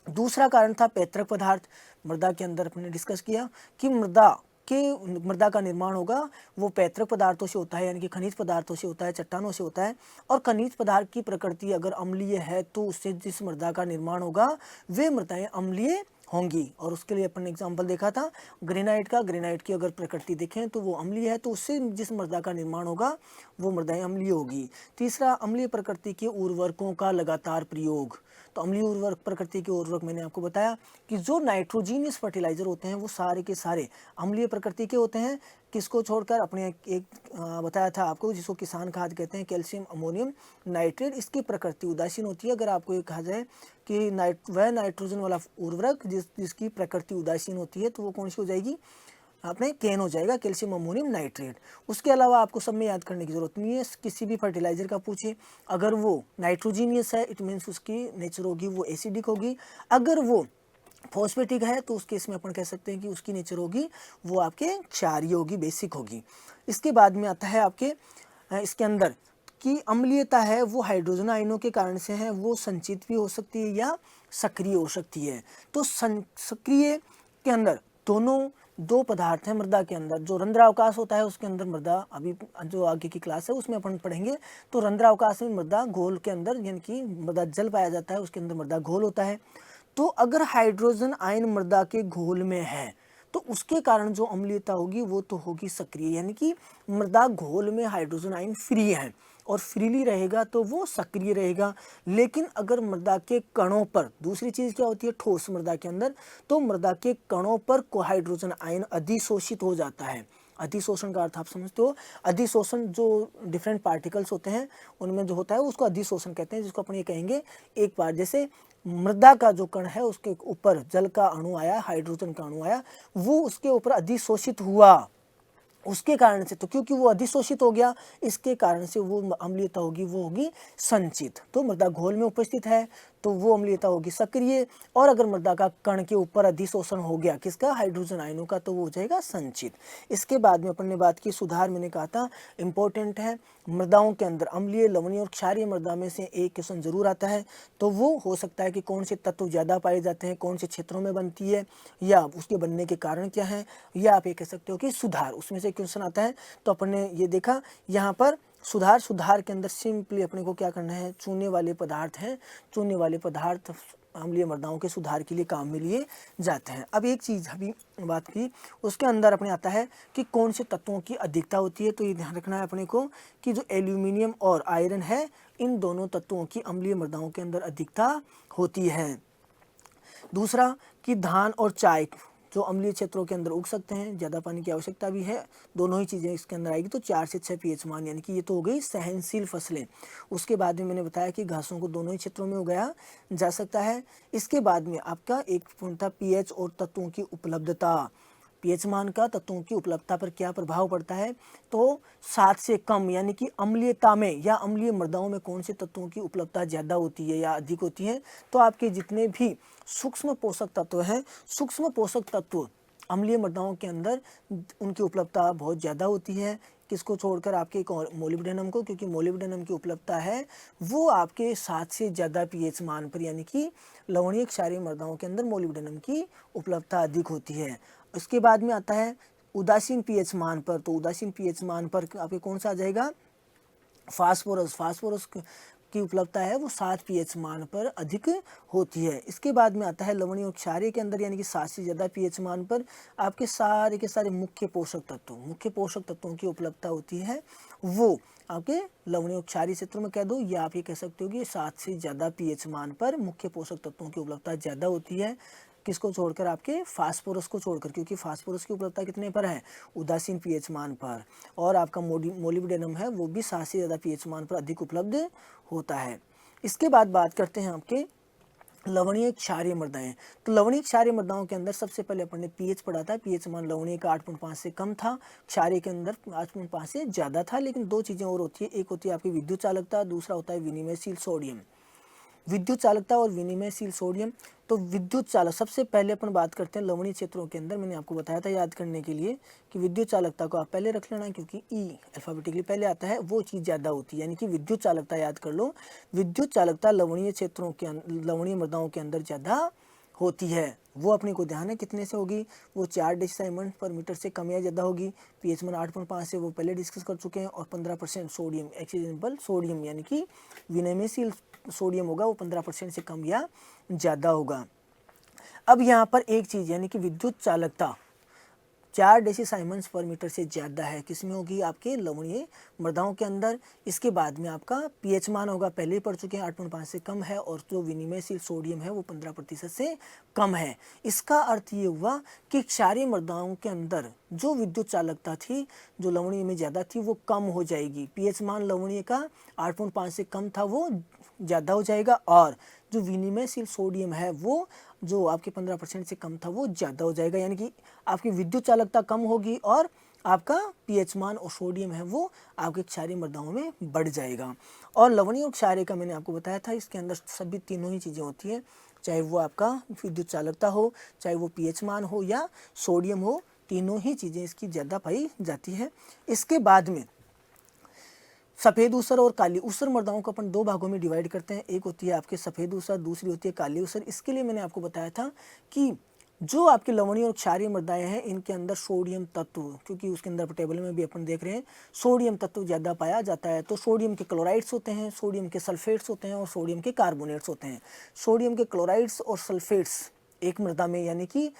दूसरा कारण था पैतृक पदार्थ। मृदा के अंदर अपने डिस्कस किया कि मृदा का निर्माण होगा वो पैतृक पदार्थों से होता है, यानी कि खनिज पदार्थों से होता है, चट्टानों से होता है। और खनिज पदार्थ की प्रकृति अगर अम्लीय है तो उससे जिस मृदा का निर्माण होगा वे मृदाएं अम्लीय होंगी। और उसके लिए अपन ने एग्जाम्पल देखा था ग्रेनाइट का। ग्रेनाइट की अगर प्रकृति देखें तो वो अम्लीय है, तो उससे जिस मृदा का निर्माण होगा वो मृदाएं अम्लीय होगी। तीसरा, अम्लीय प्रकृति के उर्वरकों का लगातार प्रयोग। तो अम्लीय उर्वरक प्रकृति के उर्वरक मैंने आपको बताया कि जो नाइट्रोजीनियस फर्टिलाइजर होते हैं वो सारे के सारे अम्लीय प्रकृति के होते हैं। किसको छोड़कर, अपने एक बताया था आपको जिसको किसान खाद कहते हैं, कैल्शियम अमोनियम नाइट्रेट, इसकी प्रकृति उदासीन होती है। अगर आपको ये कहा जाए कि वह नाइट्रोजन वाला उर्वरक जिसकी प्रकृति उदासीन होती है तो वो कौन सी हो जाएगी, आपने केन हो जाएगा, कैल्शियम अमोनियम नाइट्रेट। उसके अलावा आपको सब में याद करने की जरूरत नहीं है। किसी भी फर्टिलाइजर का पूछिए, अगर वो नाइट्रोजीनियस है इट मीन्स उसकी नेचर होगी वो एसिडिक होगी। अगर वो फॉस्फेटिक है तो उस केस में अपन कह सकते हैं कि उसकी नेचर होगी वो आपके क्षारीय होगी, बेसिक होगी। इसके बाद में आता है आपके इसके अंदर की अम्लीयता है वो हाइड्रोजन आयनों के कारण से है, वो संचित भी हो सकती है या सक्रिय हो सकती है। तो सक्रिय के अंदर दोनों दो पदार्थ हैं मृदा के अंदर। जो रंध्रावकाश होता है उसके अंदर मृदा, अभी जो आगे की क्लास है उसमें अपन पढ़ेंगे, तो रंध्रावकाश में मृदा घोल के अंदर, यानी कि मृदा जल पाया जाता है उसके अंदर मृदा घोल होता है। तो अगर हाइड्रोजन आयन मृदा के घोल में है तो उसके कारण जो अम्लीयता होगी वो तो होगी सक्रिय, यानी कि मृदा घोल में हाइड्रोजन आयन फ्री है और फ्रीली रहेगा तो वो सक्रिय रहेगा। लेकिन अगर मृदा के कणों पर, दूसरी चीज क्या होती है ठोस मृदा के अंदर, तो मृदा के कणों पर हाइड्रोजन आयन अधिशोषित हो जाता है। अधिशोषण का अर्थ आप समझते हो, अधिशोषण जो डिफरेंट पार्टिकल्स होते हैं उनमें जो होता है उसको अधिशोषण कहते हैं, जिसको अपन ये कहेंगे एक बार जैसे मृदा का जो कण है उसके ऊपर जल का अणु आया, हाइड्रोजन का अणु आया, वो उसके ऊपर अधिशोषित हुआ उसके कारण से, तो क्योंकि वो अधिशोषित हो गया इसके कारण से वो अम्लीयता होगी वो होगी संचित। तो मृदा घोल में उपस्थित है तो वो अम्लीयता होगी सक्रिय, और अगर मृदा का कण के ऊपर अधिशोषण हो गया किसका, हाइड्रोजन आयनों का, तो वो हो जाएगा संचित। इसके बाद में अपन ने बात की सुधार, मैंने कहा था इंपॉर्टेंट है। मृदाओं के अंदर अम्लीय, लवणीय और क्षारीय मृदा में से एक क्वेश्चन जरूर आता है, तो वो हो सकता है कि कौन से तत्व ज्यादा पाए जाते हैं, कौन से क्षेत्रों में बनती है, या उसके बनने के कारण क्या है, या आप ये कह सकते हो कि सुधार, उसमें से क्वेश्चन आता है। तो अपन ने ये देखा यहाँ पर सुधार के अंदर सिंपली अपने को क्या करना है, चूने वाले पदार्थ हैं, चूने वाले पदार्थ अम्लीय मृदाओं के सुधार के लिए काम में लिए जाते हैं। अब एक चीज अभी बात की, उसके अंदर अपने आता है कि कौन से तत्वों की अधिकता होती है। तो ये ध्यान रखना है अपने को कि जो एल्यूमिनियम और आयरन है इन दोनों तत्वों की अम्लीय मृदाओं के अंदर अधिकता होती है। दूसरा कि धान और चाय जो अम्लीय क्षेत्रों के अंदर उग सकते हैं, ज़्यादा पानी की आवश्यकता भी है, दोनों ही चीज़ें इसके अंदर आएगी। तो 4 से 6 पीएच मान, यानी कि ये तो हो गई सहनशील फसलें। उसके बाद में मैंने बताया कि घासों को दोनों ही क्षेत्रों में उगाया जा सकता है। इसके बाद में आपका एक पॉइंट था पीएच और तत्वों की उपलब्धता। पीएच मान का तत्वों की उपलब्धता पर क्या प्रभाव पड़ता है, तो 7 से कम, यानी कि अम्लीयता में या अम्लीय मृदाओं में कौन से तत्वों की उपलब्धता ज़्यादा होती है या अधिक होती है, तो आपके जितने भी सूक्ष्म पोषक तत्व हैं, सूक्ष्म पोषक तत्व अम्लीय मृदाओं के अंदर उनकी उपलब्धता बहुत ज़्यादा होती है। किसको छोड़कर, आपके मोलिब्डेनम को, क्योंकि मोलिब्डेनम की उपलब्धता है वो आपके 7 से ज़्यादा पीएच मान पर, यानी कि लवणीय क्षारीय मृदाओं के अंदर मोलिब्डेनम की उपलब्धता अधिक होती है। उसके बाद में आता है उदासीन पीएच मान पर। तो उदासीन पीएच मान पर आपके कौन सा आ जाएगा, फास्फोरस की उपलब्धता है वो 7 पीएच मान पर अधिक होती है। इसके बाद में आता है लवणीय और क्षारीय के अंदर, यानी कि 7 से ज़्यादा पीएच मान पर आपके सारे के सारे मुख्य पोषक तत्वों की उपलब्धता होती है, वो आपके लवणीय और क्षारीय क्षेत्रों में कह दो, या आप ये कह सकते हो कि 7 से ज़्यादा पीएच मान पर मुख्य पोषक तत्वों की उपलब्धता ज़्यादा होती है। किसको छोड़कर, आपके फास्फोरस को छोड़कर, क्योंकि फास्फोरस की उपलब्धता कितने पर है, उदासीन पीएच मान पर। और आपका मोलिब्डेनम है वो भी 7 से ज़्यादा पीएच मान पर अधिक उपलब्ध होता है। इसके बाद बात करते हैं आपके लवणीय क्षारीय मृदाएं। तो लवणीय क्षारीय मृदाओं के अंदर सबसे पहले अपन ने पीएच पढ़ा था। पीएच मान लवणीय का 8.5 से कम था, क्षारीय के अंदर 8.5 से ज़्यादा था। लेकिन दो चीज़ें और होती है, एक होती है आपकी विद्युत चालकता, दूसरा होता है विनिमयशील सोडियम। विद्युत चालकता और विनिमयशील सोडियम। तो विद्युत चालक सबसे पहले अपन बात करते हैं लवणीय क्षेत्रों के अंदर। मैंने आपको बताया था याद करने के लिए कि विद्युत चालकता को आप पहले रख लेना, क्योंकि ई अल्फाबेटिकली पहले आता है, वो चीज़ ज़्यादा होती है, यानी कि विद्युत चालकता याद कर लो। विद्युत चालकता लवणीय क्षेत्रों के लवणीय मृदाओं के अंदर ज़्यादा होती है। वो अपने को ध्यान है कितने से होगी, वो 4 डेसिमल पर मीटर से कम या ज़्यादा होगी। पीएच मान 8.5 से वो पहले डिस्कस कर चुके हैं। और 15% सोडियम, एक्सीडेंटल सोडियम यानी कि विनिमयशील सोडियम होगा, वो 15% से कम या ज़्यादा होगा। अब यहाँ पर एक चीज़, यानी कि विद्युत चालकता 4 डेसिसाइमन्स पर मीटर से ज़्यादा है, किसमें होगी, आपके लवणीय मृदाओं के अंदर। इसके बाद में आपका पीएच मान होगा, पहले ही पढ़ चुके हैं, 8.5 से कम है। और जो विनिमयशील सोडियम है वो 15% से कम है। इसका अर्थ ये हुआ कि क्षारीय मृदाओं के अंदर जो विद्युत चालकता थी, जो लवणीय में ज़्यादा थी, वो कम हो जाएगी। पीएच मान लवणीय का 8.5 से कम था, वो ज़्यादा हो जाएगा। और जो विनिमयशील सोडियम है वो जो आपके 15% से कम था, वो ज़्यादा हो जाएगा। यानी कि आपकी विद्युत चालकता कम होगी और आपका पीएच मान और सोडियम है वो आपके क्षारीय मृदाओं में बढ़ जाएगा। और लवणीय और क्षारीय का मैंने आपको बताया था, इसके अंदर सभी तीनों ही चीज़ें होती हैं, चाहे वो आपका विद्युत चालकता हो, चाहे वो पीएच मान हो या सोडियम हो, तीनों ही चीज़ें इसकी ज़्यादा पाई जाती है। इसके बाद में सफ़ेद ऊसर और काली ऊसर मृदाओं को अपन दो भागों में डिवाइड करते हैं। एक होती है आपके सफ़ेद ऊसर, दूसरी होती है काली ऊसर। इसके लिए मैंने आपको बताया था कि जो आपके लवणीय और क्षारीय मृदाएं हैं, इनके अंदर सोडियम तत्व, क्योंकि उसके अंदर टेबल में भी अपन देख रहे हैं सोडियम तत्व ज़्यादा पाया जाता है। तो सोडियम के क्लोराइड्स होते हैं, सोडियम के सल्फेट्स होते हैं और सोडियम के कार्बोनेट्स होते हैं। सोडियम के क्लोराइड्स और सल्फेट्स एक मृदा में, यानी कि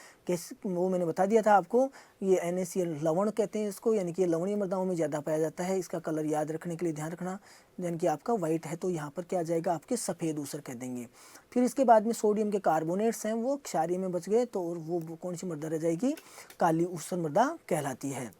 वो मैंने बता दिया था आपको, ये NaCl लवण कहते हैं इसको, यानी कि ये लवणीय मृदाओं में ज़्यादा पाया जाता है। इसका कलर याद रखने के लिए ध्यान रखना, यानी कि आपका वाइट है तो यहाँ पर क्या आ जाएगा, आपके सफ़ेद ऊसर कह देंगे। फिर इसके बाद में सोडियम के कार्बोनेट्स हैं, वो क्षारीय में बच गए, तो वो कौन सी मृदा रह जाएगी, काली ऊसर मृदा कहलाती है।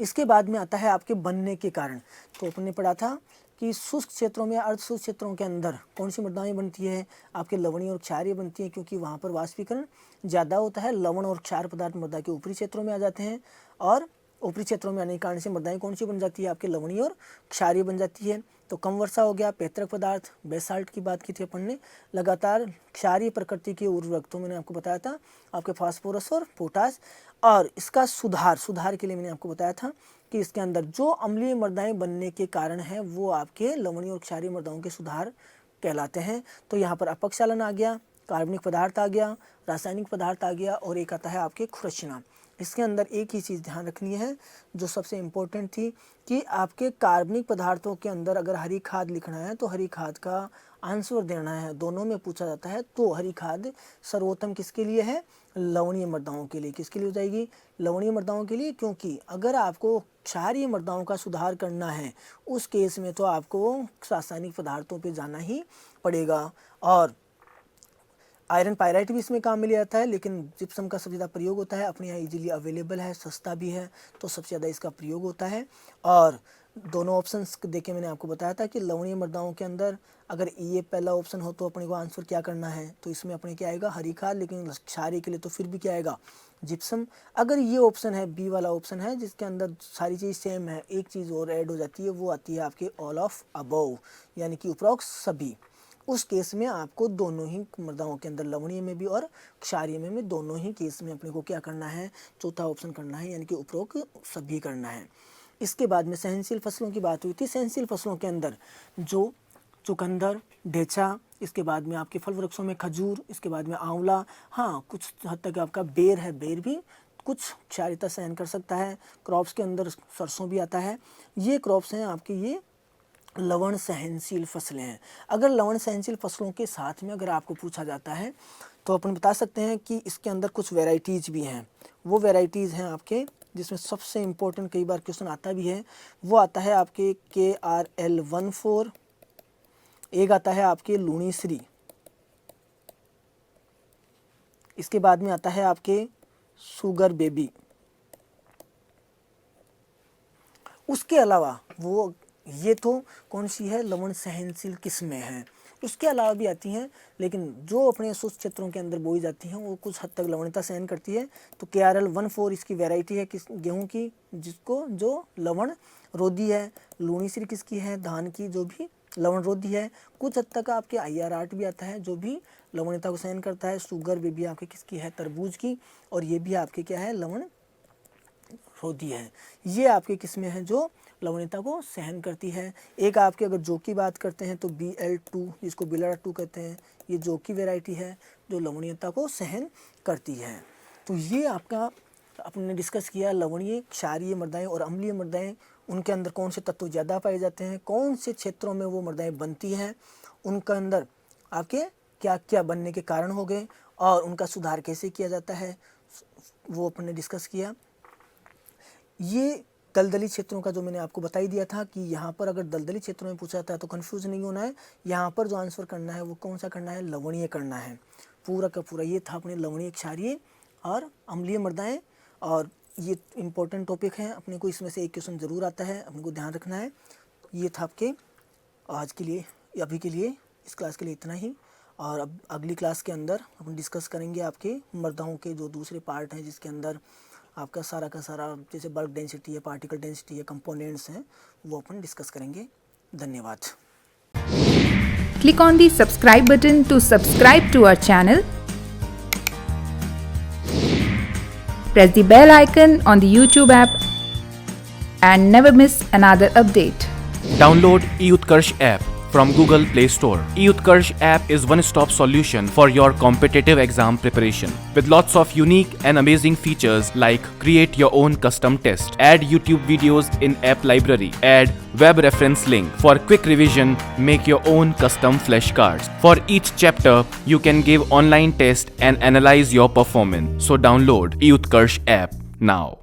इसके बाद में आता है आपके बनने के कारण। तो अपन ने पढ़ा था कि शुष्क क्षेत्रों में, अर्ध शुष्क क्षेत्रों के अंदर कौन सी मृदाएं बनती है, आपके लवणीय और क्षारीय बनती है, क्योंकि वहाँ पर वाष्पीकरण ज़्यादा होता है। लवण और क्षार पदार्थ मृदा के ऊपरी क्षेत्रों में आ जाते हैं, और ऊपरी क्षेत्रों में आने के कारण से मृदाएं कौन सी बन जाती है, आपके लवणीय और क्षारीय बन जाती है। तो कम वर्षा हो गया, पैतृक पदार्थ, बेसाल्ट की बात की थी अपन ने। लगातार क्षारीय प्रकृति के उर्वरक, तो मैंने आपको बताया था आपके फास्फोरस और पोटास। और इसका सुधार के लिए मैंने आपको बताया था कि इसके अंदर जो अम्लीय मृदाएं बनने के कारण है, वो आपके लवणीय और क्षारीय मृदाओं के सुधार कहलाते हैं। तो यहाँ पर अपक्षालन आ गया, कार्बनिक पदार्थ आ गया, रासायनिक पदार्थ आ गया, और एक आता है आपके खुरचना। इसके अंदर एक ही चीज़ ध्यान रखनी है जो सबसे इम्पोर्टेंट थी, कि आपके कार्बनिक पदार्थों के अंदर अगर हरी खाद लिखना है तो हरी खाद का आंसर देना है, दोनों में पूछा जाता है। तो हरी खाद सर्वोत्तम किसके लिए है, लवणीय मृदाओं के लिए। किसके लिए हो जाएगी, लवणीय मृदाओं के लिए, क्योंकि अगर आपको क्षारीय मृदाओं का सुधार करना है, उस केस में तो आपको रासायनिक पदार्थों पे जाना ही पड़ेगा। और आयरन पायराइट भी इसमें काम में लिया जाता है, लेकिन जिप्सम का सबसे ज़्यादा प्रयोग होता है, अपने यहाँ इजीली अवेलेबल है, सस्ता भी है, तो सबसे ज़्यादा इसका प्रयोग होता है। और दोनों ऑप्शंस देके मैंने आपको बताया था कि लवणीय मृदाओं के अंदर अगर ये पहला ऑप्शन हो तो अपने को आंसर क्या करना है, तो इसमें अपने क्या आएगा, हरी खाद, लेकिन क्षारीय के लिए तो फिर भी क्या आएगा, जिप्सम। अगर ये ऑप्शन है, बी वाला ऑप्शन है, जिसके अंदर सारी चीज़ सेम है, एक चीज़ और ऐड हो जाती है, वो आती है आपके ऑल ऑफ अबव, यानी कि उपरोक्त सभी। उस केस में आपको दोनों ही मृदाओं के अंदर, लवणीय में भी और क्षारीय में भी, दोनों ही केस में अपने को क्या करना है, चौथा ऑप्शन करना है, यानी कि उपरोक्त सभी करना है। इसके बाद में सहनशील फसलों की बात हुई थी। सहनशील फसलों के अंदर जो चुकंदर, ढेचा, इसके बाद में आपके फल वृक्षों में खजूर, इसके बाद में आंवला, हाँ कुछ हद तक आपका बेर है, बेर भी कुछ क्षारीयता सहन कर सकता है। क्रॉप्स के अंदर सरसों भी आता है। ये क्रॉप्स हैं आपके, ये लवण सहनशील फसलें हैं। अगर लवण सहनशील फसलों के साथ में अगर आपको पूछा जाता है तो अपन बता सकते हैं कि इसके अंदर कुछ वेराइटीज़ भी हैं। वो वेराइटीज़ हैं आपके, जिसमें सबसे इम्पोर्टेंट कई बार क्वेश्चन आता भी है, वो आता है आपके KRL14, एक आता है आपके लूणीश्री, इसके बाद में आता है आपके शुगर बेबी। उसके अलावा वो ये तो कौन सी है, लवण सहनशील किस्में हैं। उसके अलावा भी आती हैं, लेकिन जो अपने शुष्क क्षेत्रों के अंदर बोई जाती हैं वो कुछ हद तक लवणता सहन करती है। तो KRL 14 इसकी वैरायटी है किस गेहूं की, जिसको जो लवण रोधी है। लूणी श्री किसकी है, धान की, जो भी लवण रोधी है। कुछ हद तक आपके IR8 भी आता है जो भी लवणता को सहन करता है। शुगर भी आपके किसकी है, तरबूज की, और ये भी आपके क्या है, लवण रोधी है। ये आपके किस्में हैं जो लवणता को सहन करती है। एक आपके अगर जौ की बात करते हैं तो BL2, जिसको बिलरा 2 कहते हैं, ये जौ की वैरायटी है जो लवणीयता को सहन करती है। तो ये आपका अपने डिस्कस किया लवणीय, क्षारीय मृदाएं और अम्लीय मृदाएं, उनके अंदर कौन से तत्व ज़्यादा पाए जाते हैं, कौन से क्षेत्रों में वो मृदाएं बनती हैं, उनके अंदर आपके क्या क्या बनने के कारण हो गए और उनका सुधार कैसे किया जाता है, वो अपने डिस्कस किया। ये दलदली क्षेत्रों का जो मैंने आपको बता ही दिया था कि यहाँ पर अगर दलदली क्षेत्रों में पूछा था तो कंफ्यूज नहीं होना है। यहाँ पर जो आंसर करना है वो कौन सा करना है, लवणीय करना है। पूरा का पूरा ये था अपने लवणीय, क्षारीय और अम्लीय मृदाएं। और ये इंपॉर्टेंट टॉपिक है, अपने को इसमें से एक क्वेश्चन ज़रूर आता है, अपने को ध्यान रखना है। ये था आपके आज के लिए, अभी के लिए इस क्लास के लिए इतना ही। और अब अगली क्लास के अंदर हम डिस्कस करेंगे आपके मृदाओं के जो दूसरे पार्ट हैं, जिसके अंदर आपका सारा का सारा जैसे बल्क डेंसिटी है, पार्टिकल डेंसिटी है, कंपोनेंट्स हैं, वो अपन डिस्कस करेंगे। धन्यवाद। Click on the subscribe button to subscribe to our channel. Press the bell icon on the YouTube app and never miss another update. Download eUtkarsh app from Google Play Store. eUtkarsh app is one-stop solution for your competitive exam preparation with lots of unique and amazing features like create your own custom test, add YouTube videos in app library, add web reference link for quick revision, make your own custom flashcards. For each chapter, you can give online test and analyze your performance. So download eUtkarsh app now.